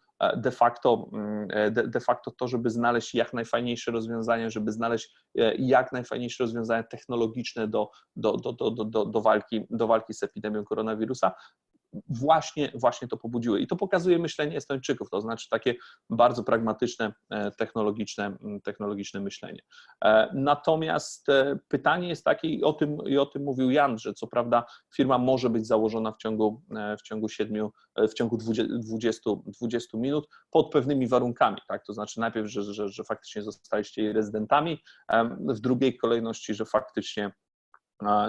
de facto to, żeby znaleźć jak najfajniejsze rozwiązania, żeby znaleźć jak najfajniejsze rozwiązania technologiczne do walki z epidemią koronawirusa, właśnie to pobudziły. I to pokazuje myślenie Estończyków, to znaczy takie bardzo pragmatyczne, technologiczne myślenie. Natomiast pytanie jest takie, i o tym mówił Jan, że co prawda firma może być założona w ciągu 20 minut pod pewnymi warunkami, tak? To znaczy najpierw, że faktycznie zostaliście rezydentami, w drugiej kolejności,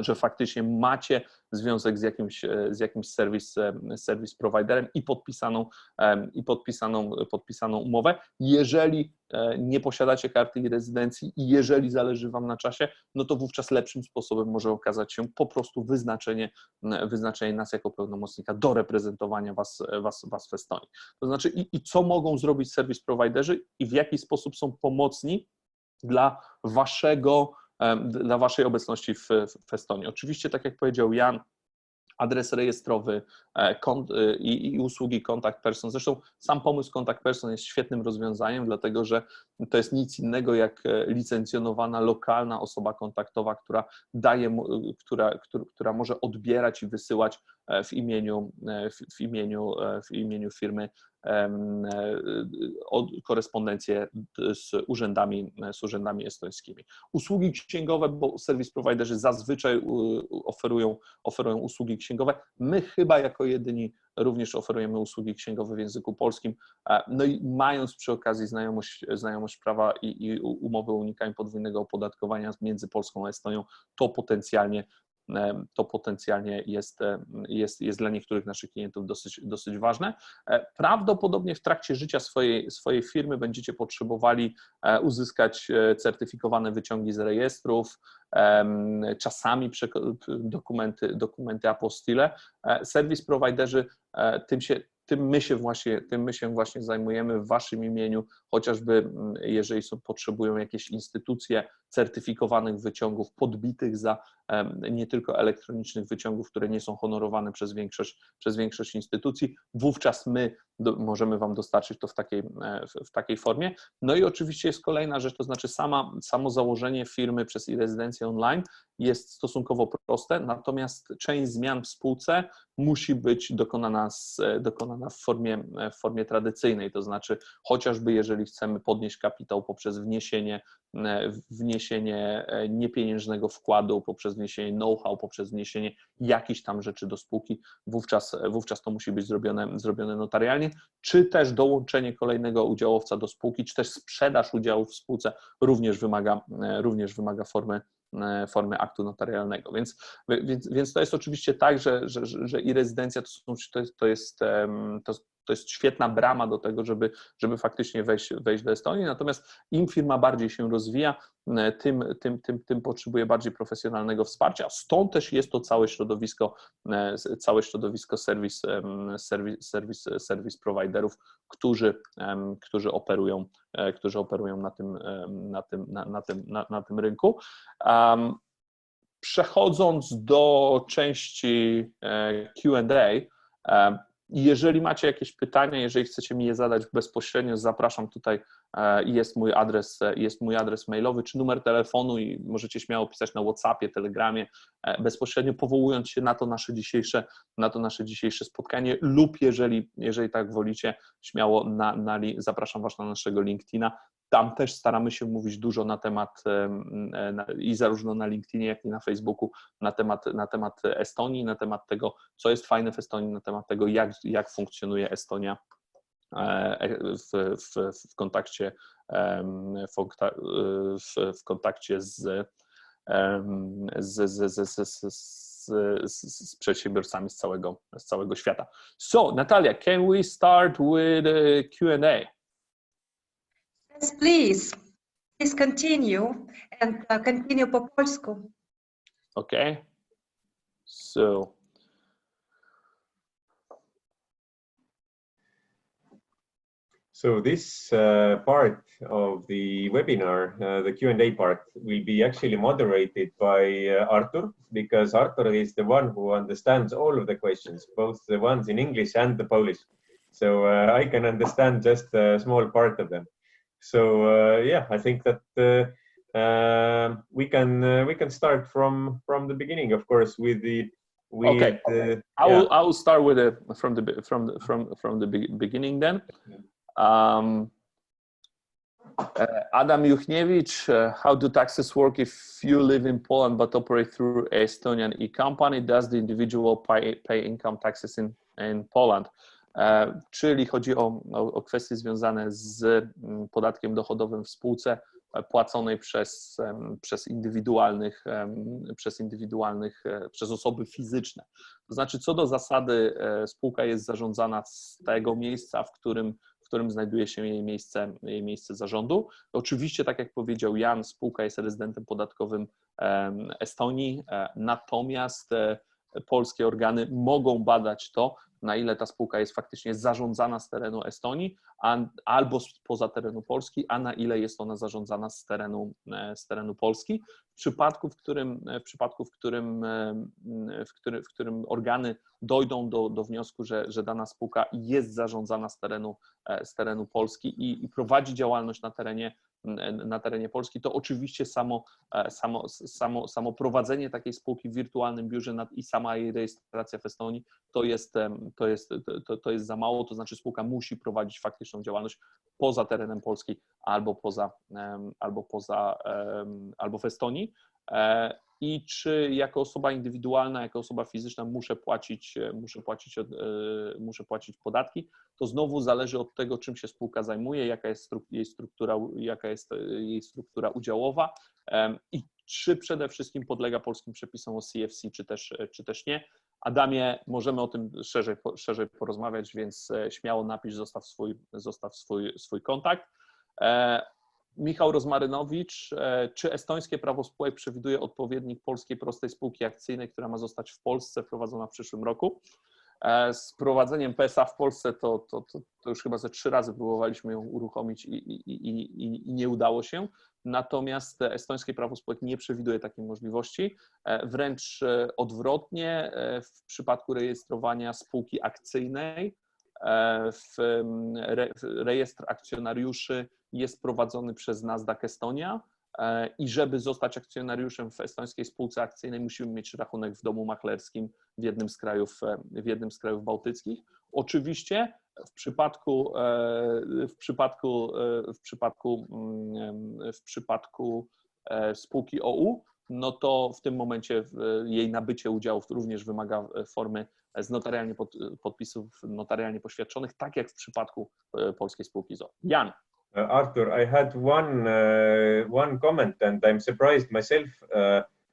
że faktycznie macie związek z jakimś service providerem i podpisaną umowę. Jeżeli nie posiadacie karty e-rezydencji i jeżeli zależy Wam na czasie, no to wówczas lepszym sposobem może okazać się po prostu wyznaczenie nas jako pełnomocnika do reprezentowania Was w Estonii. To znaczy i co mogą zrobić service providerzy i w jaki sposób są pomocni dla Waszej obecności w Estonii. Oczywiście, tak jak powiedział Jaan, adres rejestrowy i usługi Contact Person. Zresztą sam pomysł Contact Person jest świetnym rozwiązaniem, dlatego że to jest nic innego jak licencjonowana lokalna osoba kontaktowa, która może odbierać i wysyłać w imieniu firmy korespondencję z urzędami estońskimi. Usługi księgowe, bo service providerzy zazwyczaj oferują usługi księgowe. My chyba jako jedyni również oferujemy usługi księgowe w języku polskim. No i mając przy okazji znajomość prawa i umowy o unikaniu podwójnego opodatkowania między Polską a Estonią, to potencjalnie jest dla niektórych naszych klientów dosyć ważne. Prawdopodobnie w trakcie życia swojej firmy będziecie potrzebowali uzyskać certyfikowane wyciągi z rejestrów, czasami dokumenty apostille. Service providerzy tym my się właśnie zajmujemy w Waszym imieniu, chociażby jeżeli potrzebują jakieś instytucje certyfikowanych wyciągów, podbitych za nie tylko elektronicznych wyciągów, które nie są honorowane przez większość instytucji, wówczas my możemy Wam dostarczyć to w takiej formie. No i oczywiście jest kolejna rzecz, to znaczy samo założenie firmy przez e-Rezydencję online jest stosunkowo proste, natomiast część zmian w spółce musi być dokonana w formie tradycyjnej, to znaczy chociażby jeżeli chcemy podnieść kapitał poprzez wniesienie niepieniężnego wkładu, poprzez wniesienie know-how, poprzez wniesienie jakichś tam rzeczy do spółki, wówczas to musi być zrobione notarialnie, czy też dołączenie kolejnego udziałowca do spółki, czy też sprzedaż udziałów w spółce również wymaga formy aktu notarialnego. Więc to jest oczywiście tak, że e-rezydencja to jest świetna brama do tego, żeby faktycznie wejść do Estonii, natomiast im firma bardziej się rozwija, tym potrzebuje bardziej profesjonalnego wsparcia. Stąd też jest to całe środowisko service providerów, którzy operują na tym rynku. Przechodząc do części Q&A, jeżeli macie jakieś pytania, jeżeli chcecie mi je zadać bezpośrednio, zapraszam tutaj, jest mój adres mailowy czy numer telefonu i możecie śmiało pisać na WhatsAppie, Telegramie, bezpośrednio powołując się na to nasze dzisiejsze spotkanie lub jeżeli tak wolicie, śmiało zapraszam Was na naszego LinkedIna. Tam też staramy się mówić dużo na temat i zarówno na LinkedInie, jak i na Facebooku na temat Estonii, na temat tego, co jest fajne w Estonii, na temat tego, jak funkcjonuje Estonia w kontakcie z przedsiębiorcami z całego świata. So, Natalja, can we start with Q&A? Yes, please. Please continue and continue po polsku. Okay. So this part of the webinar, the Q&A part, will be actually moderated by Artur, because Artur is the one who understands all of the questions, both the ones in English and the Polish. So I can understand just a small part of them. So yeah, I think that we can start from the beginning, of course, with the. Okay. I will start with from the beginning then. Adam Juchniewicz, how do taxes work if you live in Poland but operate through a Estonian e-company? Does the individual pay income taxes in Poland? Czyli chodzi o kwestie związane z podatkiem dochodowym w spółce płaconej przez osoby fizyczne. To znaczy, co do zasady spółka jest zarządzana z tego miejsca, w którym znajduje się jej miejsce zarządu. Oczywiście, tak jak powiedział Jaan, spółka jest rezydentem podatkowym Estonii, natomiast polskie organy mogą badać to, na ile ta spółka jest faktycznie zarządzana z terenu Estonii albo spoza terenu Polski, a na ile jest ona zarządzana z terenu Polski. W przypadku, w którym organy dojdą do wniosku, że dana spółka jest zarządzana z terenu Polski i prowadzi działalność na terenie Polski, to oczywiście samo prowadzenie takiej spółki w wirtualnym biurze i sama jej rejestracja w Estonii to jest za mało, to znaczy spółka musi prowadzić faktyczną działalność poza terenem Polski albo w Estonii. I czy jako osoba indywidualna, jako osoba fizyczna muszę płacić podatki, to znowu zależy od tego, czym się spółka zajmuje, jaka jest jej struktura udziałowa i czy przede wszystkim podlega polskim przepisom o CFC, czy też nie. Adamie, możemy o tym szerzej porozmawiać, więc śmiało napisz, zostaw swój kontakt. Michał Rozmarynowicz, czy estońskie prawo spółek przewiduje odpowiednik polskiej prostej spółki akcyjnej, która ma zostać w Polsce wprowadzona w przyszłym roku? Z prowadzeniem PSA w Polsce to już chyba ze 3 razy próbowaliśmy ją uruchomić i nie udało się. Natomiast estońskie prawo spółek nie przewiduje takiej możliwości. Wręcz odwrotnie, w przypadku rejestrowania spółki akcyjnej rejestr akcjonariuszy jest prowadzony przez Nasdaq Estonia i żeby zostać akcjonariuszem w estońskiej spółce akcyjnej, musimy mieć rachunek w domu maklerskim w jednym z krajów bałtyckich. Oczywiście w przypadku spółki OU, no to w tym momencie jej nabycie udziałów również wymaga formy z podpisów notarialnie poświadczonych, tak jak w przypadku polskiej spółki ZOO. Jaan. Artur, I had one comment, and I'm surprised myself,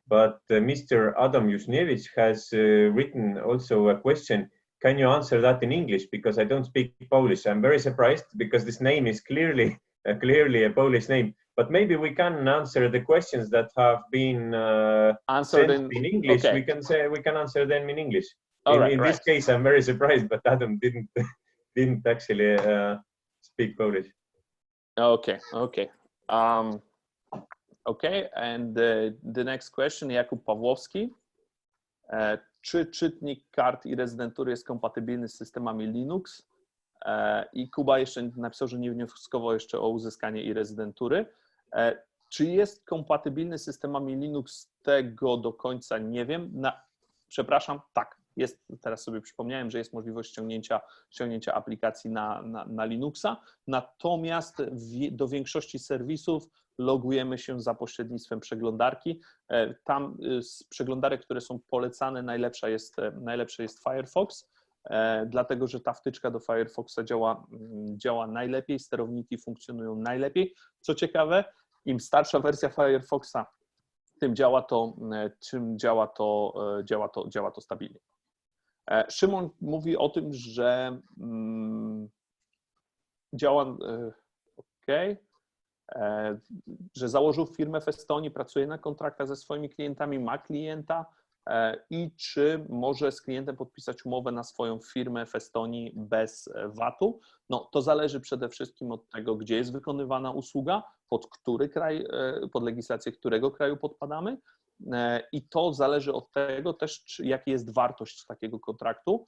but Mr. Adam Juszniewicz has written also a question. Can you answer that in English? Because I don't speak Polish. I'm very surprised because this name is clearly a Polish name. But maybe we can answer the questions that have been answered in English. Okay. We can answer them in English. In this case, I'm very surprised, but Adam didn't actually speak Polish. Okay. And the next question, Jakub Pawłowski. Czy czytnik kart i rezydentury jest kompatybilny z systemami Linux? I Kuba jeszcze napisał, że nie wnioskował jeszcze o uzyskanie e-rezydentury. Czy jest kompatybilny z systemami Linux? Tego do końca nie wiem. Przepraszam, tak. Teraz sobie przypomniałem, że jest możliwość ściągnięcia aplikacji na Linuxa, natomiast do większości serwisów logujemy się za pośrednictwem przeglądarki. Tam z przeglądarek, które są polecane, najlepszy jest Firefox, dlatego że ta wtyczka do Firefoxa działa najlepiej, sterowniki funkcjonują najlepiej. Co ciekawe, im starsza wersja Firefoxa, tym działa to stabilnie. Szymon mówi o tym, że że założył firmę w Estonii, pracuje na kontraktach ze swoimi klientami, ma klienta i czy może z klientem podpisać umowę na swoją firmę w Estonii bez VAT-u. No, to zależy przede wszystkim od tego, gdzie jest wykonywana usługa, pod który kraj, pod legislację którego kraju podpadamy. I to zależy od tego też, jaka jest wartość takiego kontraktu,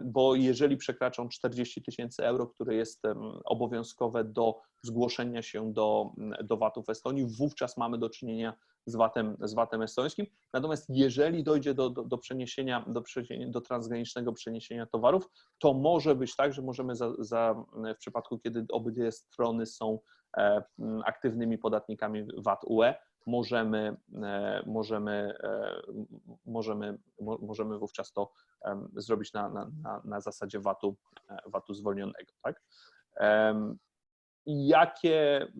bo jeżeli przekraczą 40 000 euro, które jest obowiązkowe do zgłoszenia się do VAT-u w Estonii, wówczas mamy do czynienia z VAT-em estońskim. Natomiast jeżeli dojdzie do transgranicznego przeniesienia towarów, to może być tak, że możemy w przypadku, kiedy obydwie strony są aktywnymi podatnikami VAT UE, możemy wówczas to zrobić na zasadzie VAT-u zwolnionego. Tak?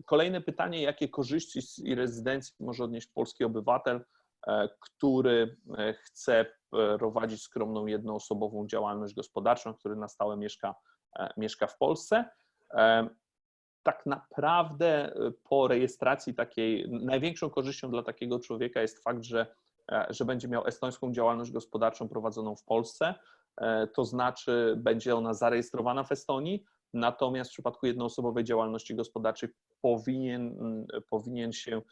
Kolejne pytanie, jakie korzyści z e-rezydencji może odnieść polski obywatel, który chce prowadzić skromną jednoosobową działalność gospodarczą, który na stałe mieszka w Polsce? tak naprawdę po rejestracji takiej, największą korzyścią dla takiego człowieka jest fakt, że będzie miał estońską działalność gospodarczą prowadzoną w Polsce, to znaczy będzie ona zarejestrowana w Estonii, natomiast w przypadku jednoosobowej działalności gospodarczej powinien się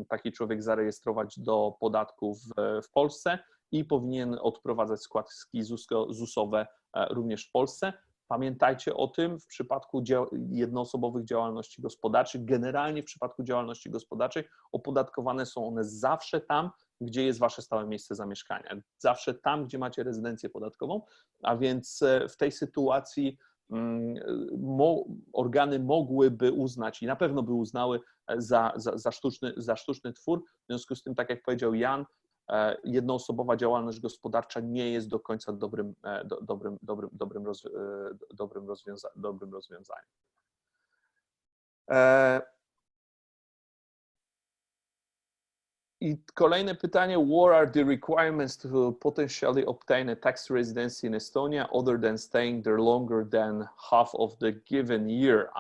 taki człowiek zarejestrować do podatku w Polsce i powinien odprowadzać składki ZUS-owe również w Polsce. Pamiętajcie o tym w przypadku jednoosobowych działalności gospodarczych. Generalnie w przypadku działalności gospodarczej opodatkowane są one zawsze tam, gdzie jest wasze stałe miejsce zamieszkania. Zawsze tam, gdzie macie rezydencję podatkową, a więc w tej sytuacji organy mogłyby uznać i na pewno by uznały za sztuczny twór. W związku z tym, tak jak powiedział Jaan, jednoosobowa działalność gospodarcza nie jest do końca dobrym rozwiązaniem. I kolejne pytanie, what are the requirements to potentially obtain a tax residency in Estonia other than staying there longer than half of the given year?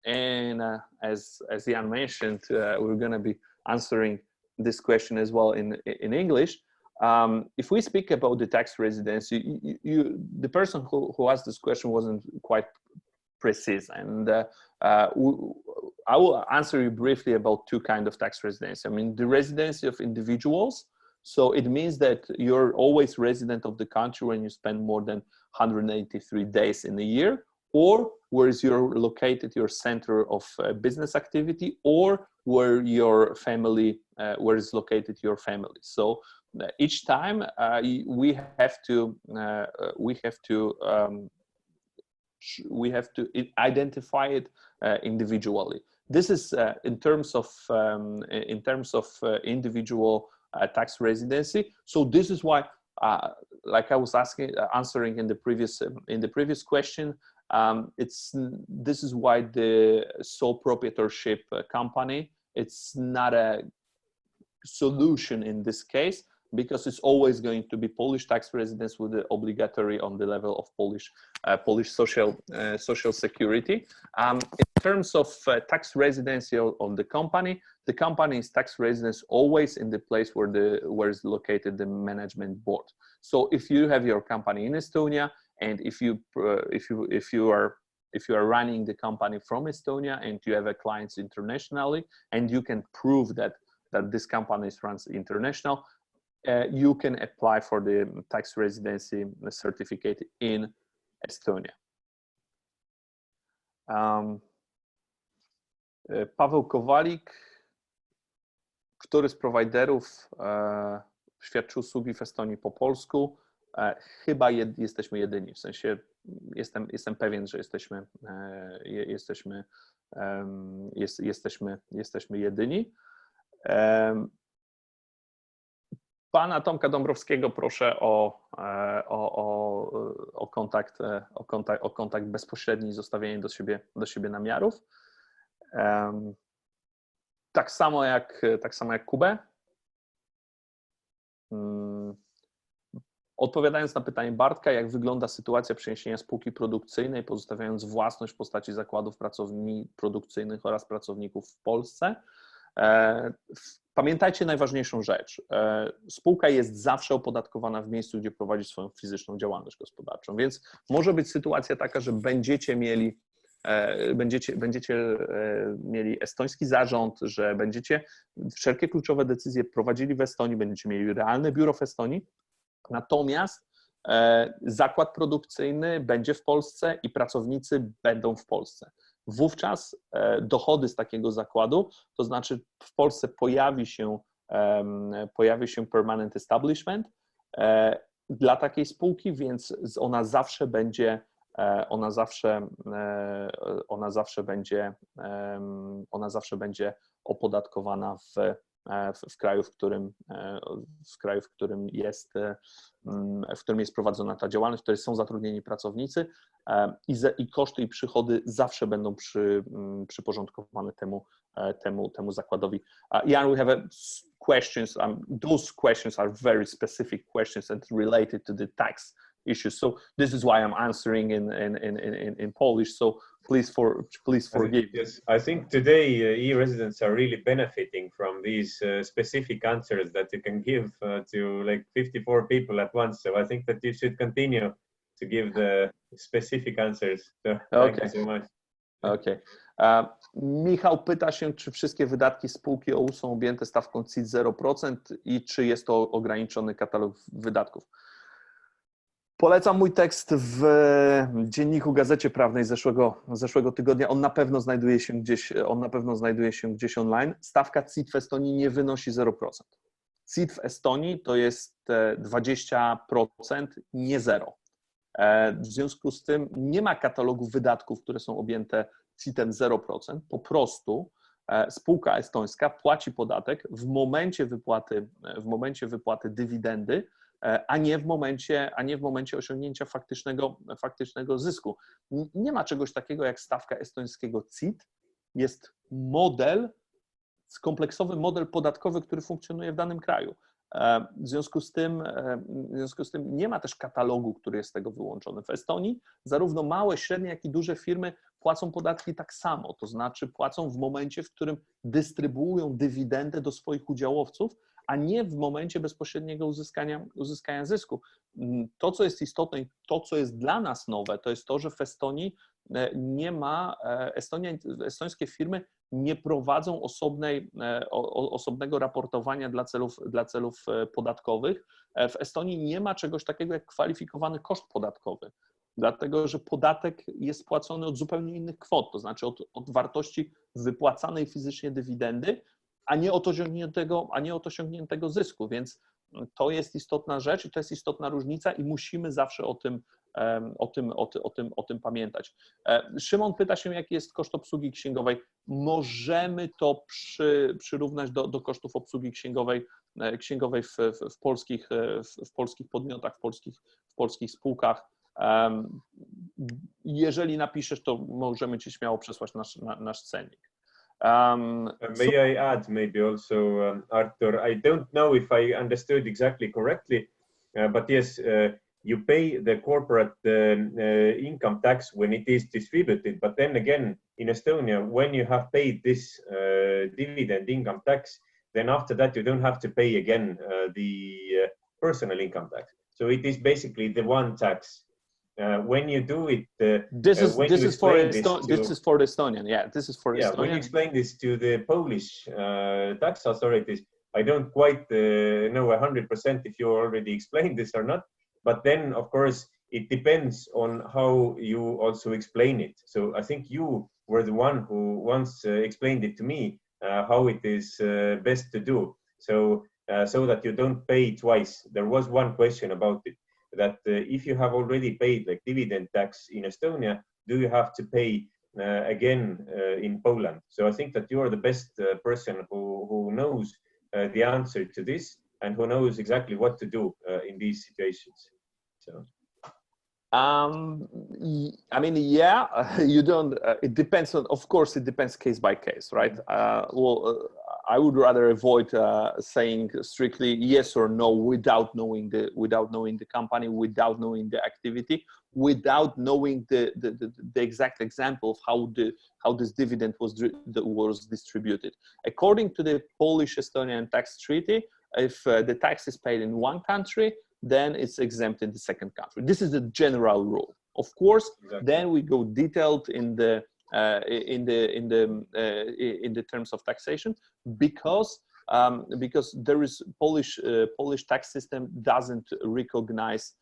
And as Jaan mentioned, we're going to be answering this question as well in English. If we speak about the tax residency, the person who asked this question wasn't quite precise, and I will answer you briefly about two kinds of tax residency. I mean, the residency of individuals, so it means that you're always resident of the country when you spend more than 183 days in a year, or where is you're located your center of business activity, or where your family, where is located your family. So each time we have to identify it individually. This is in terms of individual tax residency. So this is why, like I was answering in the previous question, this is why the sole proprietorship company, it's not a solution in this case, because it's always going to be Polish tax residence with the obligatory on the level of Polish social security. In terms of tax residency of the company's tax residence always in the place where is located the management board. So if you have your company in Estonia, and if you are running the company from Estonia and you have a clients internationally, and you can prove that this company runs international, you can apply for the tax residency certificate in Estonia. Paweł Kowalik, który z prowajderów świadczy usługi w Estonii po polsku? Chyba jesteśmy jedyni, w sensie jestem pewien, że jesteśmy jedyni. Pana Tomka Dąbrowskiego proszę o kontakt bezpośredni i zostawienie do siebie namiarów. Tak samo jak Kubę. Odpowiadając na pytanie Bartka, jak wygląda sytuacja przeniesienia spółki produkcyjnej, pozostawiając własność w postaci zakładów produkcyjnych oraz pracowników w Polsce. Pamiętajcie najważniejszą rzecz. Spółka jest zawsze opodatkowana w miejscu, gdzie prowadzi swoją fizyczną działalność gospodarczą, więc może być sytuacja taka, że będziecie mieli estoński zarząd, że będziecie wszelkie kluczowe decyzje prowadzili w Estonii, będziecie mieli realne biuro w Estonii, natomiast zakład produkcyjny będzie w Polsce i pracownicy będą w Polsce. Wówczas dochody z takiego zakładu, to znaczy w Polsce pojawi się permanent establishment dla takiej spółki, więc ona zawsze będzie opodatkowana w kraju, w którym jest prowadzona ta działalność, w której są zatrudnieni pracownicy, i koszty i przychody zawsze będą przyporządkowane temu zakładowi. Jaan, we have questions. Those questions are very specific questions and related to the tax issues. So this is why I'm answering in Polish. So please forgive. Yes, I think today e-residents are really benefiting from these specific answers that you can give to like 54 people at once. So I think that you should continue to give the specific answers. So thank you so much. Okay. Michał pyta się, czy wszystkie wydatki spółki OU są objęte stawką CIT 0% i czy jest to ograniczony katalog wydatków. Polecam mój tekst w dzienniku Gazecie Prawnej zeszłego tygodnia. On na pewno znajduje się gdzieś online. Stawka CIT w Estonii nie wynosi 0%. CIT w Estonii to jest 20%, nie 0%. W związku z tym nie ma katalogu wydatków, które są objęte CIT-em 0%. Po prostu spółka estońska płaci podatek w momencie wypłaty dywidendy, a nie w momencie osiągnięcia faktycznego zysku. Nie ma czegoś takiego jak stawka estońskiego CIT. Jest kompleksowy model podatkowy, który funkcjonuje w danym kraju. W związku z tym nie ma też katalogu, który jest z tego wyłączony. W Estonii zarówno małe, średnie, jak i duże firmy płacą podatki tak samo, to znaczy płacą w momencie, w którym dystrybuują dywidendę do swoich udziałowców, a nie w momencie bezpośredniego uzyskania zysku. To, co jest istotne i to, co jest dla nas nowe, to jest to, że w Estonii nie ma, estońskie firmy nie prowadzą osobnego raportowania dla celów podatkowych. W Estonii nie ma czegoś takiego jak kwalifikowany koszt podatkowy, dlatego że podatek jest płacony od zupełnie innych kwot, to znaczy od wartości wypłacanej fizycznie dywidendy, a nie od osiągniętego zysku, więc to jest istotna rzecz i to jest istotna różnica i musimy zawsze o tym pamiętać. Szymon pyta się, jaki jest koszt obsługi księgowej. Możemy to przyrównać do kosztów obsługi księgowej w polskich podmiotach, w polskich spółkach. Jeżeli napiszesz, to możemy ci śmiało przesłać nasz cennik. May I add maybe also, Artur, I don't know if I understood exactly correctly, but yes, you pay the corporate income tax when it is distributed, but then again, in Estonia, when you have paid this dividend income tax, then after that you don't have to pay again the personal income tax. So it is basically the one tax. When you do it, this is for the Estonian. Yeah, this is for Estonian. When you explain this to the Polish tax authorities, I don't quite know 100% if you already explained this or not. But then, of course, it depends on how you also explain it. So I think you were the one who once explained it to me how it is best to do. So that you don't pay twice. There was one question about it, that if you have already paid like dividend tax in Estonia, do you have to pay again in Poland? So I think that you are the best person who knows the answer to this and who knows exactly what to do in these situations. So. I mean, yeah, you don't. It depends on. Of course, it depends case by case, right? I would rather avoid saying strictly yes or no without knowing the company, without knowing the activity, without knowing the exact example of how this dividend was distributed. According to the Polish-Estonian tax treaty, if the tax is paid in one country, then it's exempt in the second country. This is the general rule. Of course, exactly. Then we go detailed in the terms of taxation because there is Polish tax system doesn't recognize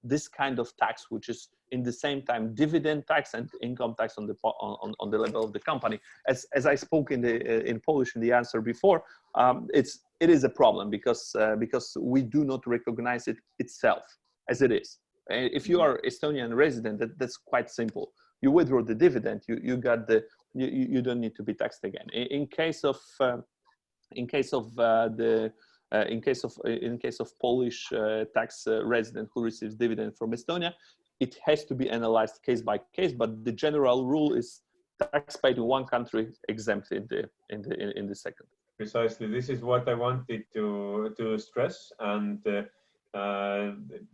this kind of tax, which is in the same time dividend tax and income tax on the level of the company. As I spoke in Polish in the answer before, it is a problem because we do not recognize it itself as it is. If you are Estonian resident, that's quite simple. You withdraw the dividend, you don't need to be taxed again. In case of Polish tax resident who receives dividend from Estonia, it has to be analyzed case by case. But the general rule is tax paid in one country, exempt in the second. Precisely, this is what I wanted to stress, and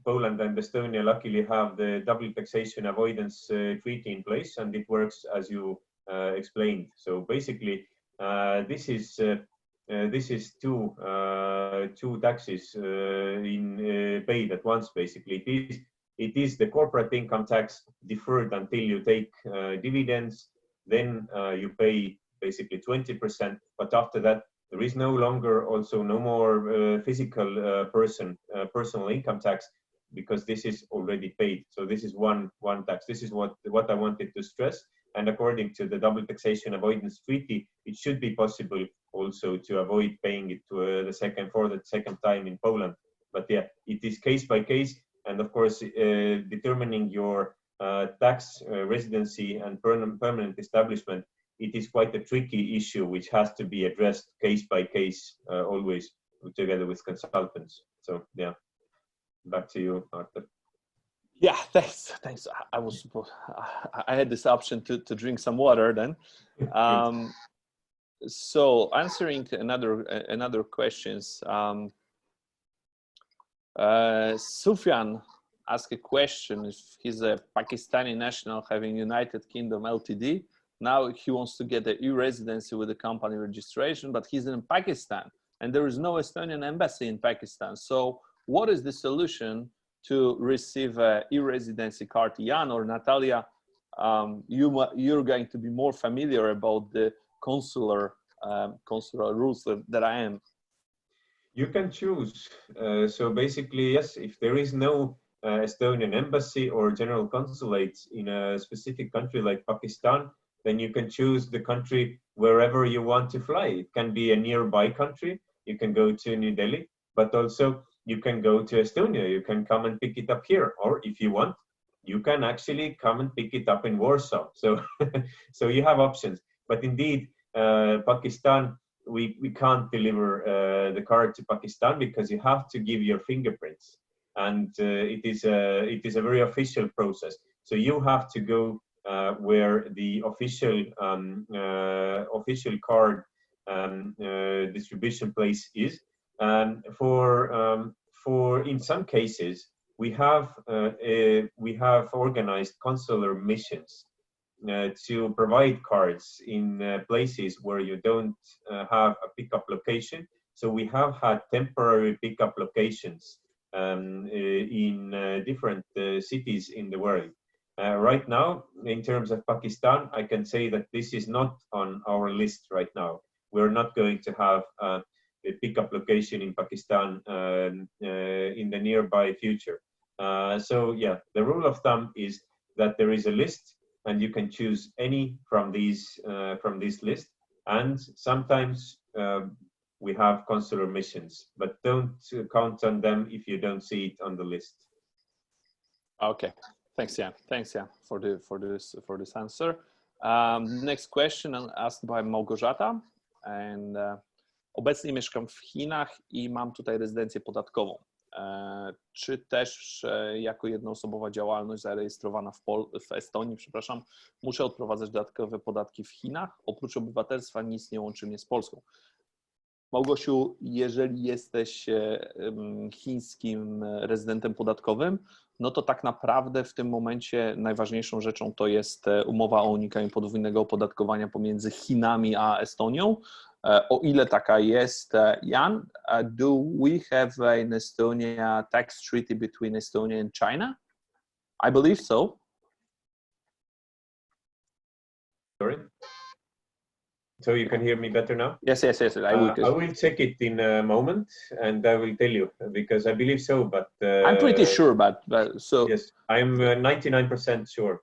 Poland and Estonia luckily have the double taxation avoidance treaty in place, and it works as you explained. So basically, this is two taxes paid at once. Basically, it is the corporate income tax deferred until you take dividends. Then you pay basically 20%, but after that there is no more physical personal income tax, because this is already paid. So this is one tax. This is what I wanted to stress. And according to the double taxation avoidance treaty, it should be possible also to avoid paying it to the second time in Poland. But yeah, it is case by case, and of course determining your tax residency and permanent establishment, it is quite a tricky issue which has to be addressed case by case, always together with consultants. So yeah, back to you, Artur. Yeah, thanks. I had this option to drink some water then. So answering another questions. Sufyan asked a question. If he's a Pakistani national having United Kingdom Ltd, now he wants to get an e-residency with a company registration, but he's in Pakistan and there is no Estonian embassy in Pakistan. So what is the solution to receive an e-residency card? Jaan or Natalja, you're going to be more familiar about the consular rules that I am. You can choose. So basically, yes, if there is no Estonian embassy or general consulate in a specific country like Pakistan, then you can choose the country wherever you want to fly. It can be a nearby country. You can go to New Delhi, but also you can go to Estonia. You can come and pick it up here, or if you want, you can actually come and pick it up in Warsaw. So, so you have options. But indeed, Pakistan, we can't deliver the card to Pakistan because you have to give your fingerprints, and it is a very official process. So you have to go where the official card distribution place is. For in some cases, we have organized consular missions to provide cards in places where you don't have a pickup location. So we have had temporary pickup locations in different cities in the world. Right now, in terms of Pakistan, I can say that this is not on our list right now. We're not going to have a pickup location in Pakistan in the nearby future. So yeah, the rule of thumb is that there is a list, and you can choose any from this list. And sometimes we have consular missions, but don't count on them if you don't see it on the list. Okay, thanks, Jaan. Thanks, Jaan, for this answer. Next question asked by Małgorzata, and obecnie mieszkam w Chinach i mam tutaj rezydencję podatkową. Czy też jako jednoosobowa działalność zarejestrowana w Estonii, przepraszam, muszę odprowadzać dodatkowe podatki w Chinach? Oprócz obywatelstwa nic nie łączy mnie z Polską. Małgosiu, jeżeli jesteś chińskim rezydentem podatkowym, no to tak naprawdę w tym momencie najważniejszą rzeczą to jest umowa o unikaniu podwójnego opodatkowania pomiędzy Chinami a Estonią. O ile taka jest, Jaan, do we have in Estonia tax treaty between Estonia and China? I believe so. Sorry. So you can hear me better now? Yes. I will check it in a moment, and I will tell you, because I believe so, but I'm pretty sure, but so yes, I'm 99% sure.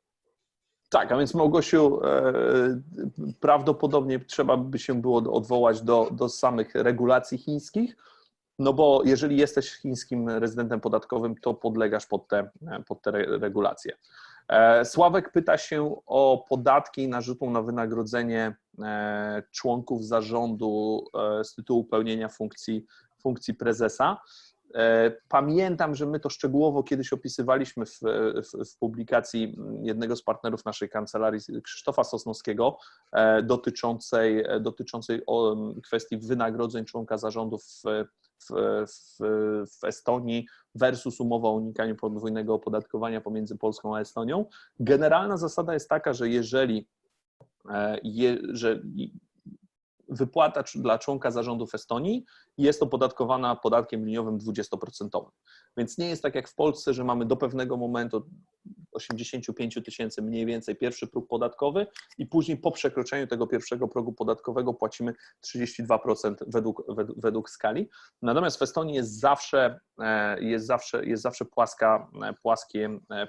Tak, a więc Małgosiu, prawdopodobnie trzeba by się było odwołać do samych regulacji chińskich, no bo jeżeli jesteś chińskim rezydentem podatkowym, to podlegasz pod te regulacje. Sławek pyta się o podatki narzutu na wynagrodzenie członków zarządu z tytułu pełnienia funkcji prezesa. Pamiętam, że my to szczegółowo kiedyś opisywaliśmy w publikacji jednego z partnerów naszej kancelarii, Krzysztofa Sosnowskiego, dotyczącej kwestii wynagrodzeń członka zarządu w Estonii versus umowa o unikaniu podwójnego opodatkowania pomiędzy Polską a Estonią. Generalna zasada jest taka, że jeżeli wypłata dla członka zarządu w Estonii jest opodatkowana podatkiem liniowym 20%. Więc nie jest tak jak w Polsce, że mamy do pewnego momentu 85 000 mniej więcej pierwszy próg podatkowy i później po przekroczeniu tego pierwszego progu podatkowego płacimy 32% według skali. Natomiast w Estonii jest zawsze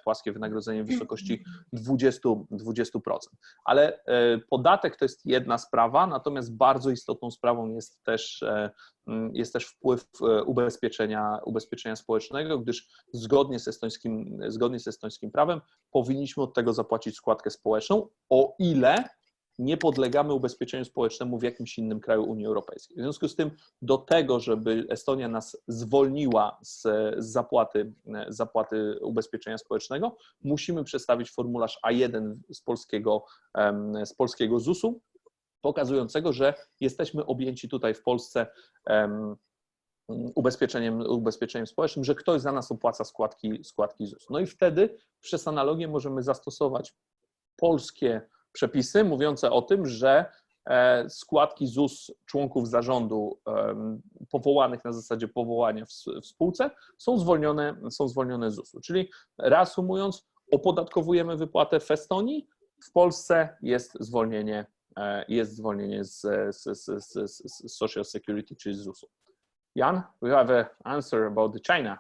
płaskie wynagrodzenie w wysokości 20%. Ale podatek to jest jedna sprawa, natomiast bardzo istotną sprawą jest też wpływ ubezpieczenia społecznego, gdyż zgodnie z estońskim prawem powinniśmy od tego zapłacić składkę społeczną, o ile nie podlegamy ubezpieczeniu społecznemu w jakimś innym kraju Unii Europejskiej. W związku z tym do tego, żeby Estonia nas zwolniła z zapłaty ubezpieczenia społecznego, musimy przedstawić formularz A1 z polskiego ZUS-u, pokazującego, że jesteśmy objęci tutaj w Polsce ubezpieczeniem społecznym, że ktoś za nas opłaca składki ZUS. No i wtedy przez analogię możemy zastosować polskie przepisy mówiące o tym, że składki ZUS członków zarządu powołanych na zasadzie powołania w spółce są zwolnione z ZUS-u. Czyli reasumując, opodatkowujemy wypłatę w Estonii, w Polsce jest zwolnienie z Social Security czy z ZUS-u. Jan, we have an answer about the China.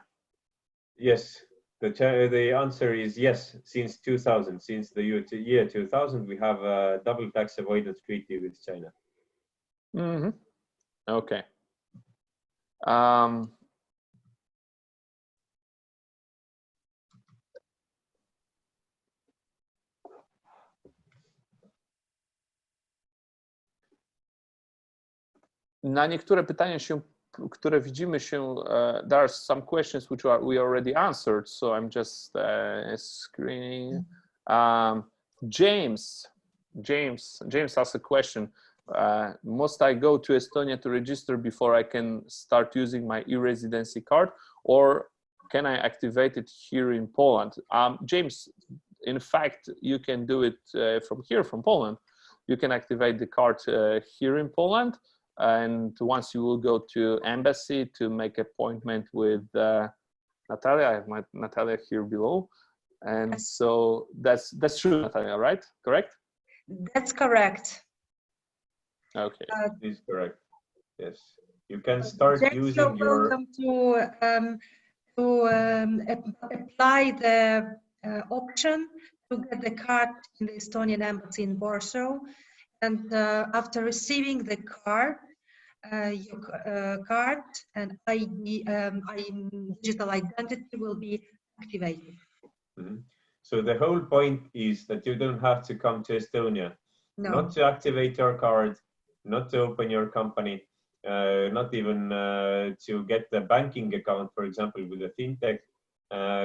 Yes, the answer is yes. Since 2000, since the year 2000, we have a double tax avoidance treaty with China. Mm-hmm. Okay. Na niektóre pytania które widzimy there are some questions which we already answered, so I'm just screening. James asked a question. Must I go to Estonia to register before I can start using my e-Residency card, or can I activate it here in Poland? James, in fact, you can do it from Poland. You can activate the card here in Poland. And once you will go to embassy to make appointment with Natalja, I have my Natalja here below, and yes. So that's true, Natalja, right? Correct? That's correct. Okay, it is correct. Yes, you can start using your. Welcome to apply the option to get the card in the Estonian embassy in Warsaw, and after receiving the card. Your card and ID, digital identity will be activated. Mm-hmm. So the whole point is that you don't have to come to Estonia, not to activate your card, not to open your company, not even to get the banking account, for example, with a fintech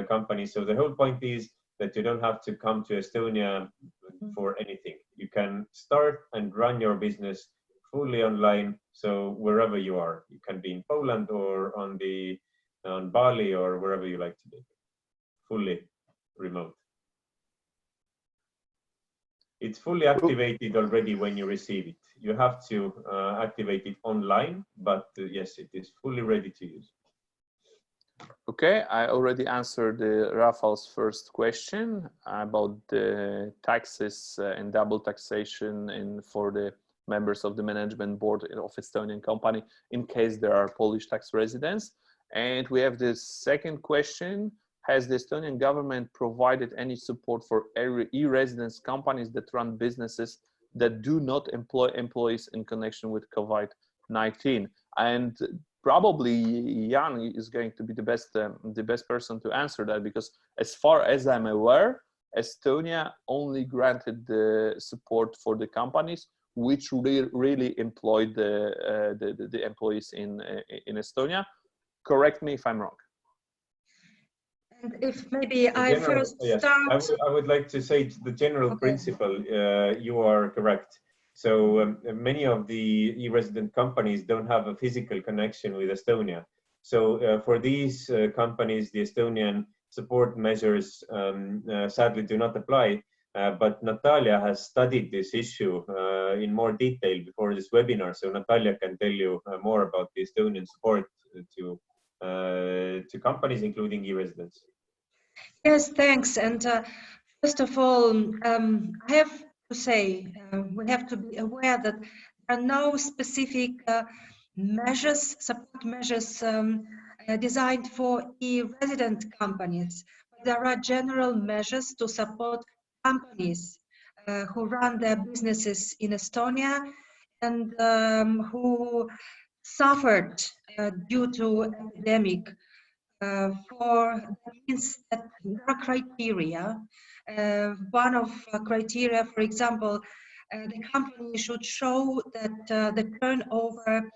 company. So the whole point is that you don't have to come to Estonia for anything. You can start and run your business fully online, so wherever you are, you can be in Poland or on Bali or wherever you like to be, fully remote. It's fully activated already when you receive it. You have to activate it online, but yes, it is fully ready to use. Okay, I already answered Rafal's first question about the taxes and double taxation for the members of the management board of Estonian company in case there are Polish tax residents. And we have the second question. Has the Estonian government provided any support for e-residence companies that run businesses that do not employ employees in connection with COVID-19? And probably Jaan is going to be the best person to answer that, because as far as I'm aware, Estonia only granted the support for the companies which really employed the employees in Estonia. Correct me if I'm wrong. And if maybe I first start. I would like to say the general principle, you are correct. So many of the e-resident companies don't have a physical connection with Estonia. So for these companies, the Estonian support measures sadly do not apply. But Natalja has studied this issue in more detail before this webinar. So Natalja can tell you more about the Estonian support to companies, including e-residents. Yes, thanks. And first of all, I have to say, we have to be aware that there are no specific measures, support measures designed for e-resident companies. But there are general measures to support companies who run their businesses in Estonia and who suffered due to epidemic. That means that there are criteria. One of criteria, for example, the company should show that the turnover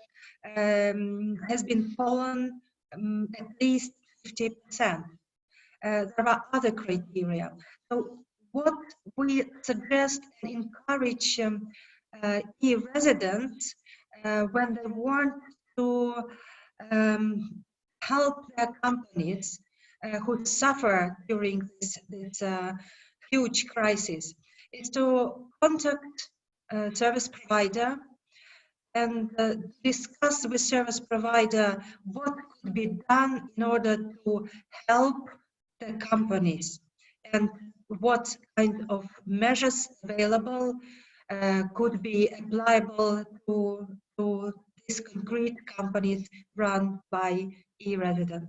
has been fallen at least 50%. There are other criteria. So what we suggest and encourage e-residents when they want to help their companies who suffer during this huge crisis is to contact service provider and discuss with service provider what could be done in order to help the companies and what kind of measures available could be applicable to these concrete companies run by e-residents.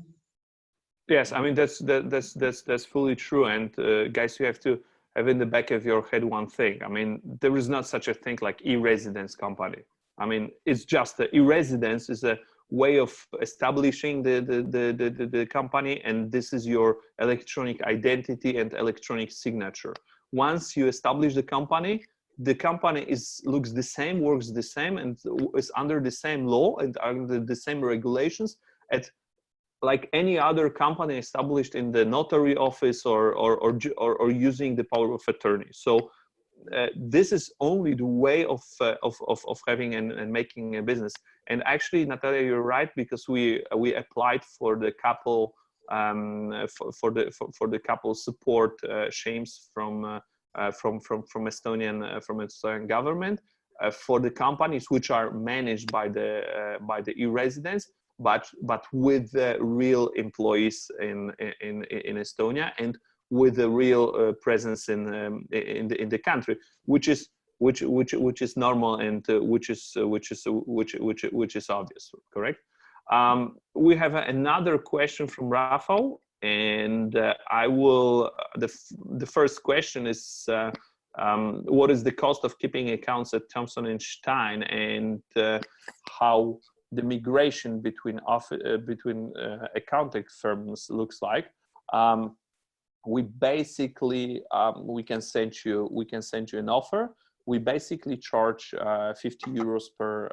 Yes, I mean that's fully true. And guys, you have to have in the back of your head one thing. I mean, there is not such a thing like e-residence company. I mean, it's just the e-residence is a way of establishing the company, and this is your electronic identity and electronic signature. Once you establish the company looks the same, works the same, and is under the same law and under the same regulations at like any other company established in the notary office or using the power of attorney. So this is only the way of having and making a business. And actually, Natalja, you're right, because we applied for the couple for the couple support schemes from Estonian government for the companies which are managed by the e-residents, but with real employees in Estonia and with a real presence in the country, which is normal and which is obvious, correct? We have another question from Rafał, and I will. The first question is, what is the cost of keeping accounts at Thompson and Stein, and how the migration between accounting firms looks like? We basically we can send you an offer. We basically charge 50 euros per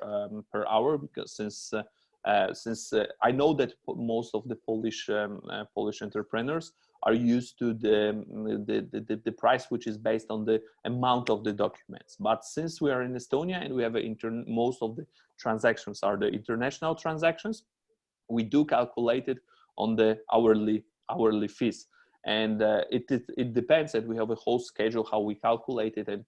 hour, because since I know that most of the Polish entrepreneurs are used to the price which is based on the amount of the documents. But since we are in Estonia and we have most of the transactions are the international transactions, we do calculate it on the hourly fees. And it depends, and we have a whole schedule how we calculate it. And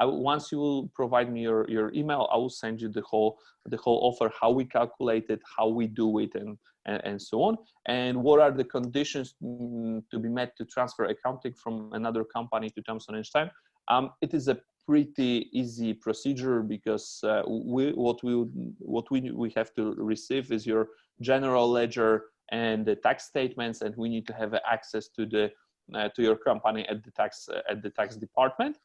once you will provide me your email, I will send you the whole offer, how we calculate it, how we do it, and so on, and what are the conditions to be met to transfer accounting from another company to Thompson and Stein. It is a pretty easy procedure, because what we have to receive is your general ledger and the tax statements, and we need to have access to your company at the tax department.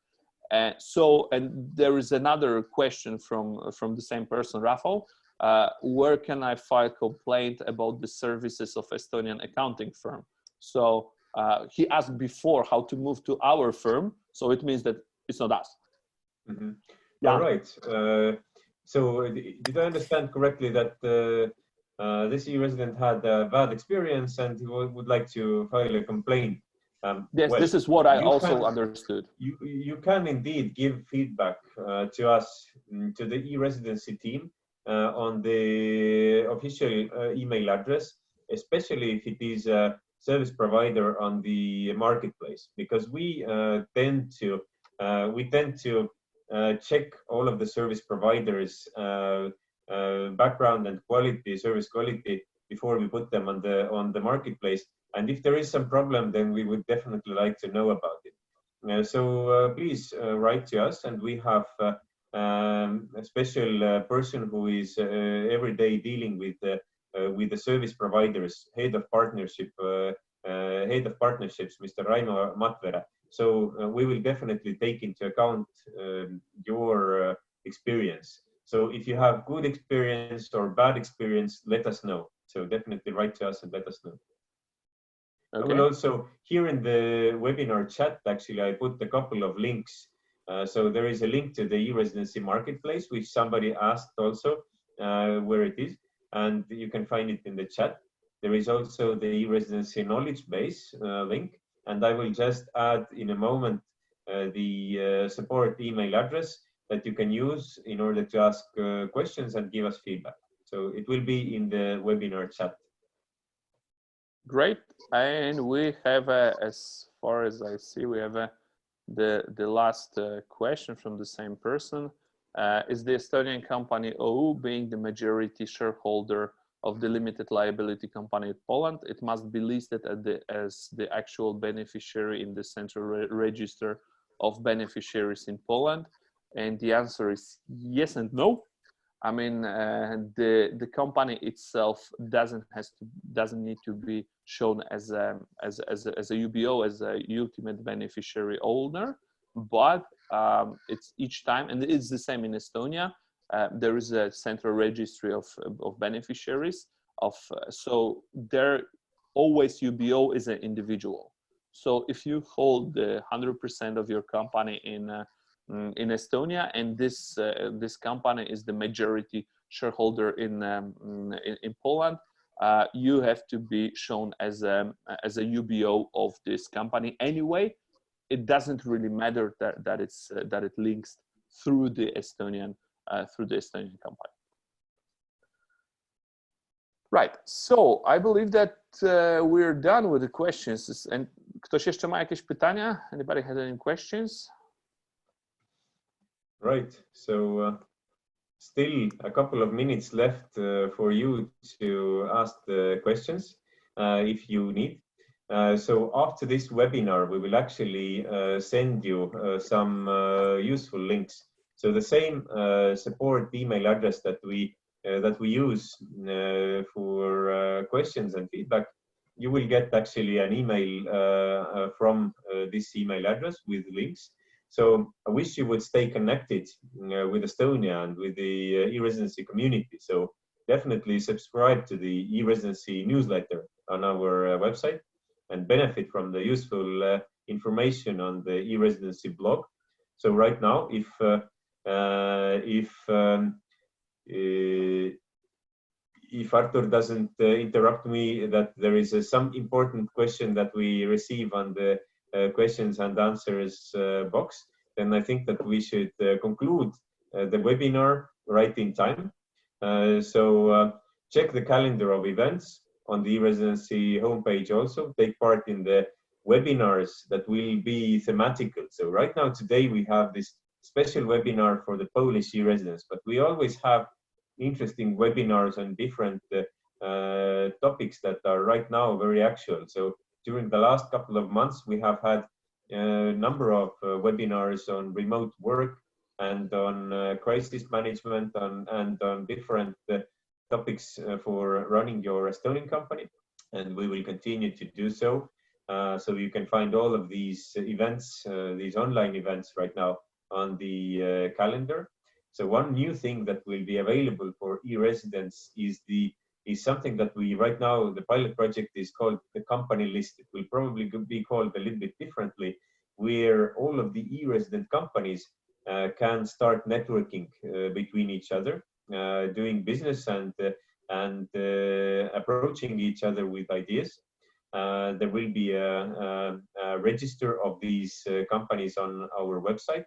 So, and there is another question from the same person, Rafał. Where can I file complaint about the services of Estonian accounting firm? So he asked before how to move to our firm, so it means that it's not us. Mm-hmm. Yeah. All right. So did I understand correctly that this e-resident had a bad experience and he would like to file a complaint Yes, well, this is what I you also can, understood. You can indeed give feedback to us, to the e-residency team, on the official email address, especially if it is a service provider on the marketplace, because we tend to check all of the service providers' background and quality, service quality, before we put them on the marketplace. And if there is some problem, then we would definitely like to know about it. So please write to us, and we have a special person who is every day dealing with the service providers, head of partnerships, Mr. Raimo Matvere. So we will definitely take into account your experience. So if you have good experience or bad experience, let us know. So definitely write to us and let us know. Okay. I will also, here in the webinar chat, actually, I put a couple of links. So there is a link to the e-Residency marketplace, which somebody asked also where it is, and you can find it in the chat. There is also the e-Residency knowledge base link, and I will just add in a moment the support email address that you can use in order to ask questions and give us feedback. So it will be in the webinar chat. Great, and we have, as far as I see, we have the last question from the same person. Is the Estonian company OU being the majority shareholder of the limited liability company in Poland? It must be listed as the actual beneficiary in the central register of beneficiaries in Poland. And the answer is yes and no. I mean, the company itself doesn't need to be shown as a UBO, as a ultimate beneficiary owner, but it's each time, and it's the same in Estonia. There is a central registry of beneficiaries so there always UBO is an individual. So if you hold the 100% of your company in Estonia, and this company is the majority shareholder in Poland, you have to be shown as a UBO of this company anyway. It doesn't really matter that it links through the Estonian company. Right. So I believe that we're done with the questions. And ktoś jeszcze ma jakieś pytania? Anybody had any questions? Right. So still a couple of minutes left for you to ask the questions if you need. So after this webinar, we will actually send you some useful links. So the same support email address that we use for questions and feedback, you will get actually an email from this email address with links. So I wish you would stay connected with Estonia and with the e-Residency community. So definitely subscribe to the e-Residency newsletter on our website and benefit from the useful information on the e-Residency blog. So right now, if Artur doesn't interrupt me, that there is some important question that we receive on the questions and answers box, then I think that we should conclude the webinar right in time. So check the calendar of events on the e-Residency homepage also. Take part in the webinars that will be thematical. So right now, today, we have this special webinar for the Polish e-residents, but we always have interesting webinars on different topics that are right now very actual. So during the last couple of months, we have had a number of webinars on remote work and on crisis management and on different topics for running your Estonian company. And we will continue to do so. So you can find all of these events, these online events right now on the calendar. So one new thing that will be available for e-residents is something that we right now, the pilot project is called the company list. It will probably be called a little bit differently, where all of the e-resident companies can start networking between each other, doing business and approaching each other with ideas. there will be a register of these companies on our website.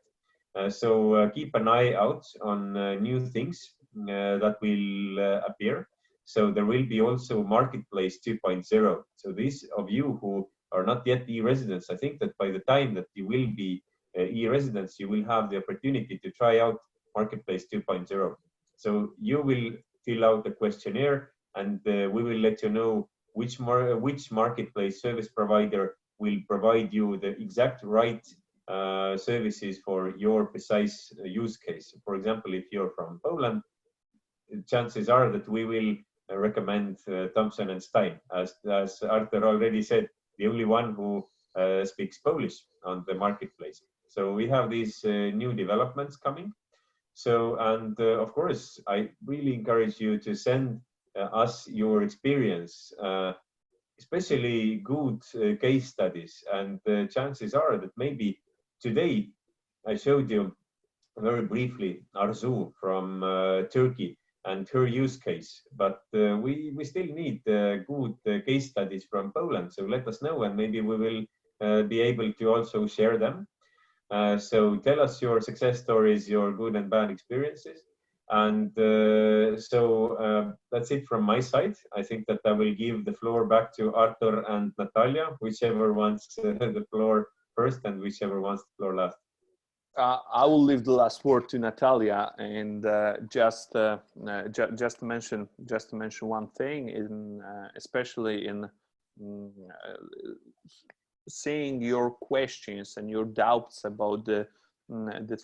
So keep an eye out on new things that will appear. So there will be also Marketplace 2.0. So these of you who are not yet e-residents, I think that by the time that you will be e-residents, you will have the opportunity to try out Marketplace 2.0. So you will fill out the questionnaire, and we will let you know which marketplace service provider will provide you the exact right services for your precise use case. For example, if you're from Poland, chances are that we will recommend Thompson and Stein, as Artur already said, the only one who speaks Polish on the marketplace. So we have these new developments coming. So, and of course, I really encourage you to send us your experience, especially good case studies. And the chances are that maybe today I showed you very briefly Artur from Turkey and her use case, but we still need good case studies from Poland. So let us know, and maybe we will be able to also share them. So tell us your success stories, your good and bad experiences. And so that's it from my side. I think that I will give the floor back to Artur and Natalja, whichever wants the floor first and whichever wants the floor last. I will leave the last word to Natalja, and just to mention one thing, especially in seeing your questions and your doubts about the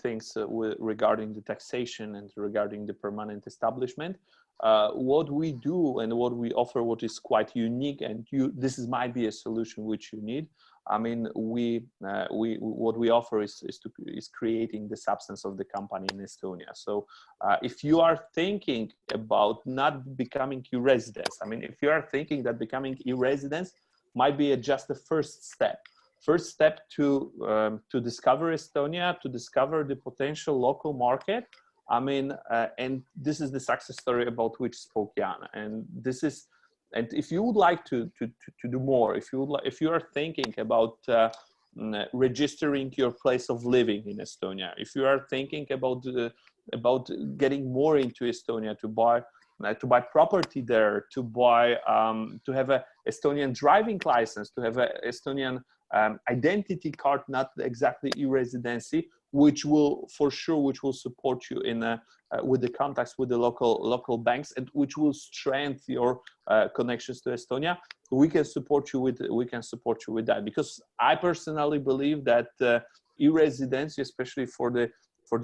things regarding the taxation and regarding the permanent establishment. What we do and what we offer, what is quite unique, and this might be a solution which you need. I mean, what we offer is creating the substance of the company in Estonia. So if you are thinking about not becoming e-residents, I mean, if you are thinking that becoming e-residents might be just the first step to discover Estonia, to discover the potential local market. I mean, and this is the success story about which spoke Jaan. And this is, and if you would like to do more, if you are thinking about registering your place of living in Estonia, if you are thinking about getting more into Estonia, to buy property there, to have a Estonian driving license, to have a Estonian identity card, not exactly e-Residency, which will support you in with the contacts with the local banks, and which will strengthen your connections to Estonia. We can support you with that, because I personally believe that e-Residency, especially for the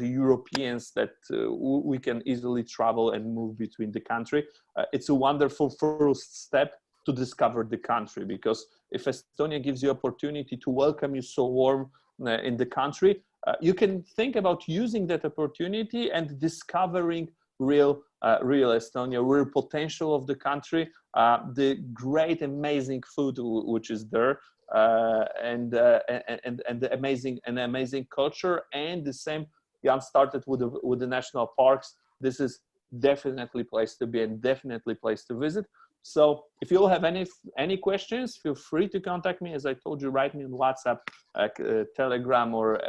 Europeans, that we can easily travel and move between the country. It's a wonderful first step to discover the country, because if Estonia gives you opportunity to welcome you so warm in the country, you can think about using that opportunity and discovering real Estonia, real potential of the country, the great, amazing food which is there, and the amazing culture, and the same. Jaan started with the national parks. This is definitely place to be and definitely place to visit. So if you'll have any questions, feel free to contact me. As I told you, write me on WhatsApp, Telegram, or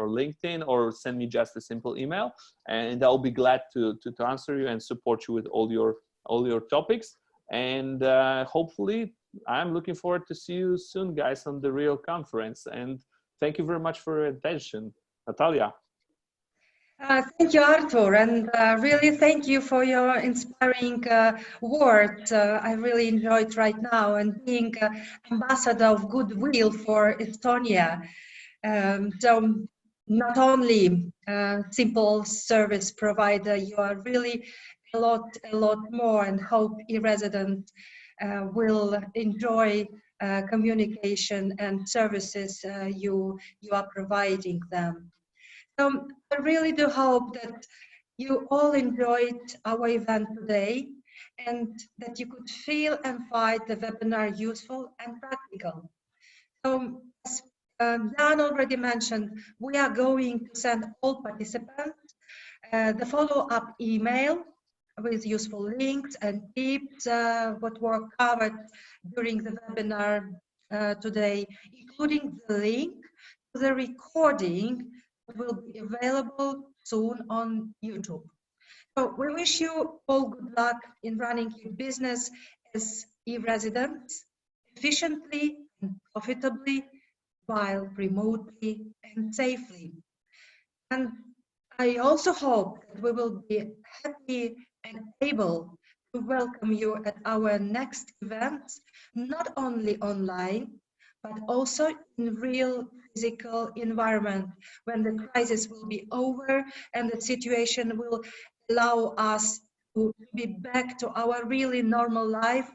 LinkedIn, or send me just a simple email, and I'll be glad to answer you and support you with all your topics. And hopefully, I'm looking forward to see you soon, guys, on the real conference. And thank you very much for your attention. Natalja. Thank you, Artur, and really thank you for your inspiring words. I really enjoyed right now, and being ambassador of goodwill for Estonia. So not only simple service provider, you are really a lot more, and hope e-residents will enjoy communication and services you are providing them. I really do hope that you all enjoyed our event today, and that you could feel and find the webinar useful and practical. So, as Jaan already mentioned, we are going to send all participants the follow-up email with useful links and tips what were covered during the webinar today, including the link to the recording that will be available soon on YouTube. So we wish you all good luck in running your business as e-residents efficiently and profitably, while remotely and safely. And I also hope that we will be happy and able to welcome you at our next events, not only online, but also in real physical environment, when the crisis will be over and the situation will allow us to be back to our really normal life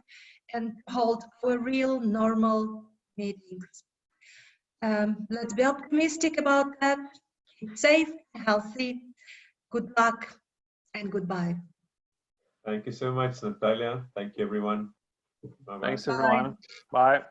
and hold our real normal meetings. Let's be optimistic about that. Keep safe, healthy. Good luck and goodbye. Thank you so much, Natalja. Thank you, everyone. Bye-bye. Thanks, everyone. Bye.